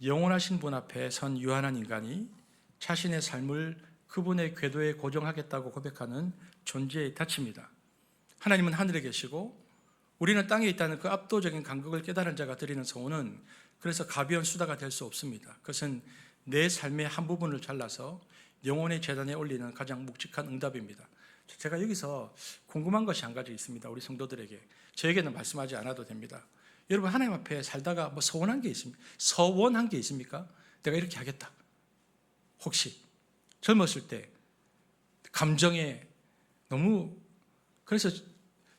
영원하신 분 앞에 선 유한한 인간이 자신의 삶을 그분의 궤도에 고정하겠다고 고백하는 존재의 닻입니다. 하나님은 하늘에 계시고 우리는 땅에 있다는 그 압도적인 간격을 깨달은 자가 드리는 서원은 그래서 가벼운 수다가 될 수 없습니다. 그것은 내 삶의 한 부분을 잘라서 영혼의 재단에 올리는 가장 묵직한 응답입니다. 제가 여기서 궁금한 것이 한 가지 있습니다. 우리 성도들에게. 저에게는 말씀하지 않아도 됩니다. 여러분, 하나님 앞에 살다가 뭐 서원한 게 있습니까? 서원한 게 있습니까? 내가 이렇게 하겠다. 혹시 젊었을 때 감정에 너무, 그래서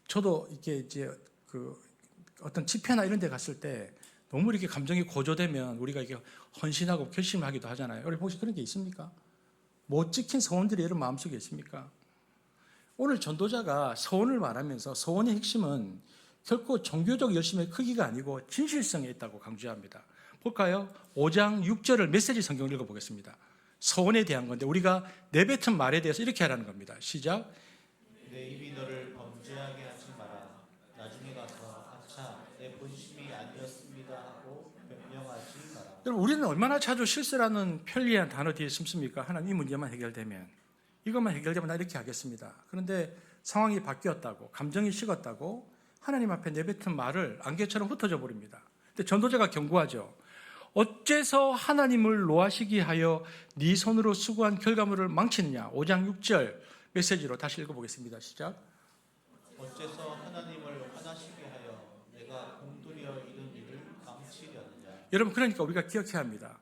저도 이렇게 이제 그 어떤 집회나 이런 데 갔을 때 너무 이렇게 감정이 고조되면 우리가 이게 헌신하고 결심하기도 하잖아요. 여러분 혹시 그런 게 있습니까? 못 지킨 서원들이 여러분 마음속에 있습니까? 오늘 전도자가 서원을 말하면서 서원의 핵심은 결코 종교적 열심의 크기가 아니고 진실성에 있다고 강조합니다. 볼까요? 5장 6절을 메시지 성경을 읽어보겠습니다. 서원에 대한 건데 우리가 내뱉은 말에 대해서 이렇게 하라는 겁니다. 시작. 내 입이 너를 범죄하게 하지 마라. 나중에 가서 아차 내 본심이 아니었습니다 하고 변명하지 마라. 여러분, 우리는 얼마나 자주 실수라는 편리한 단어 뒤에 숨습니까? 하나님 이 문제만 해결되면, 이것만 해결되면 나 이렇게 하겠습니다. 그런데 상황이 바뀌었다고, 감정이 식었다고 하나님 앞에 내뱉은 말을 안개처럼 흩어져 버립니다. 근데 전도자가 경고하죠. 어째서 하나님을 노하시기 하여 네 손으로 수고한 결과물을 망치느냐. 5장 6절 메시지로 다시 읽어보겠습니다. 시작. 어째서 하나님을 화나시게 하여 내가 공들여 이룬 일을 망치려느냐. 여러분, 그러니까 우리가 기억해야 합니다.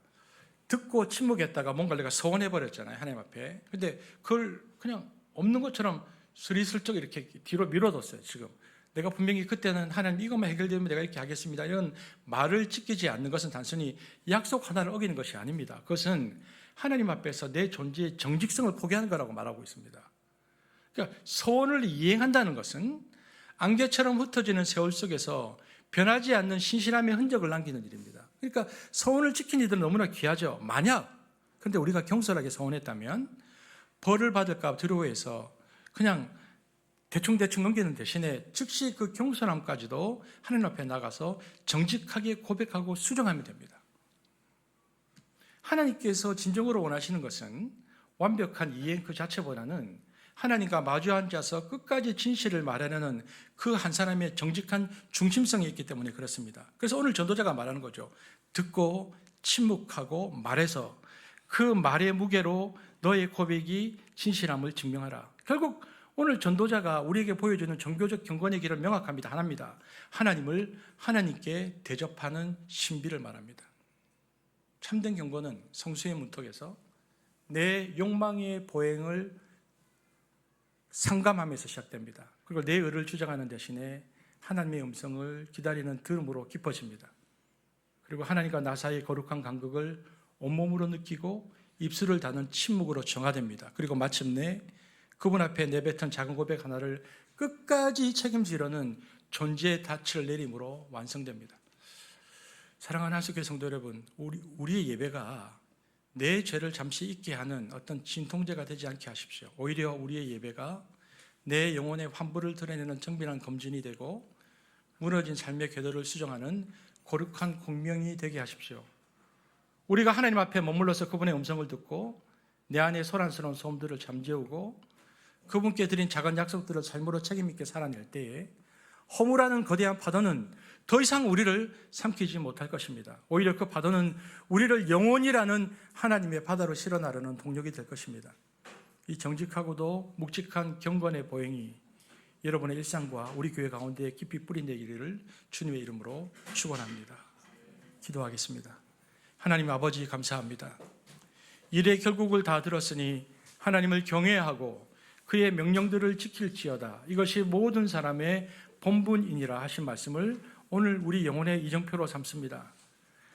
듣고 침묵했다가 뭔가 내가 서원해버렸잖아요, 하나님 앞에. 근데 그걸 그냥 없는 것처럼 스리슬쩍 이렇게 뒤로 밀어뒀어요. 지금 내가 분명히 그때는 하나님 이것만 해결되면 내가 이렇게 하겠습니다, 이런 말을 지키지 않는 것은 단순히 약속 하나를 어기는 것이 아닙니다. 그것은 하나님 앞에서 내 존재의 정직성을 포기하는 거라고 말하고 있습니다. 그러니까 서원을 이행한다는 것은 안개처럼 흩어지는 세월 속에서 변하지 않는 신실함의 흔적을 남기는 일입니다. 그러니까 서원을 지킨 이들은 너무나 귀하죠. 만약 그런데 우리가 경솔하게 서원했다면 벌을 받을까 두려워해서 그냥 대충 넘기는 대신에 즉시 그 경솔함까지도 하나님 앞에 나가서 정직하게 고백하고 수정하면 됩니다. 하나님께서 진정으로 원하시는 것은 완벽한 이행 그 자체보다는 하나님과 마주 앉아서 끝까지 진실을 말하는 그 한 사람의 정직한 중심성이 있기 때문에 그렇습니다. 그래서 오늘 전도자가 말하는 거죠. 듣고 침묵하고 말해서 그 말의 무게로 너의 고백이 진실함을 증명하라. 결국 오늘 전도자가 우리에게 보여주는 종교적 경건의 길은 명확합니다. 하나입니다. 하나님을 하나님께 대접하는 신비를 말합니다. 참된 경건은 성수의 문턱에서 내 욕망의 보행을 상감하면서 시작됩니다. 그리고 내 의를 주장하는 대신에 하나님의 음성을 기다리는 들음으로 깊어집니다. 그리고 하나님과 나 사이의 거룩한 간극을 온몸으로 느끼고 입술을 닫는 침묵으로 정화됩니다. 그리고 마침내 그분 앞에 내뱉은 작은 고백 하나를 끝까지 책임지려는 존재의 닻을 내림으로 완성됩니다. 사랑하는 한석교 성도 여러분, 우리의 예배가 내 죄를 잠시 잊게 하는 어떤 진통제가 되지 않게 하십시오. 오히려 우리의 예배가 내 영혼의 환부를 드러내는 정밀한 검진이 되고 무너진 삶의 궤도를 수정하는 거룩한 공명이 되게 하십시오. 우리가 하나님 앞에 머물러서 그분의 음성을 듣고 내 안에 소란스러운 소음들을 잠재우고 그분께 드린 작은 약속들을 삶으로 책임있게 살아낼 때에 허물하는 거대한 파도는 더 이상 우리를 삼키지 못할 것입니다. 오히려 그 파도는 우리를 영원이라는 하나님의 바다로 실어나르는 동력이 될 것입니다. 이 정직하고도 묵직한 경건의 보행이 여러분의 일상과 우리 교회 가운데 깊이 뿌리내기를 주님의 이름으로 축원합니다. 기도하겠습니다. 하나님 아버지 감사합니다. 일의 결국을 다 들었으니 하나님을 경외하고 그의 명령들을 지킬지어다. 이것이 모든 사람의 본분이니라 하신 말씀을 오늘 우리 영혼의 이정표로 삼습니다.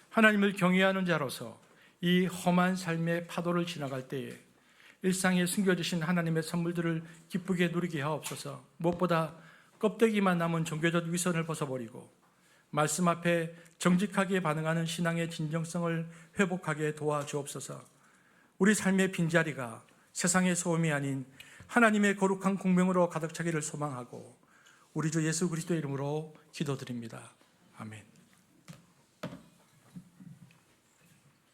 하나님을 경외하는 자로서 이 험한 삶의 파도를 지나갈 때에 일상에 숨겨주신 하나님의 선물들을 기쁘게 누리게 하옵소서. 무엇보다 껍데기만 남은 종교적 위선을 벗어버리고 말씀 앞에 정직하게 반응하는 신앙의 진정성을 회복하게 도와주옵소서. 우리 삶의 빈자리가 세상의 소음이 아닌 하나님의 거룩한 공명으로 가득 차기를 소망하고 우리 주 예수 그리스도의 이름으로 기도드립니다. 아멘.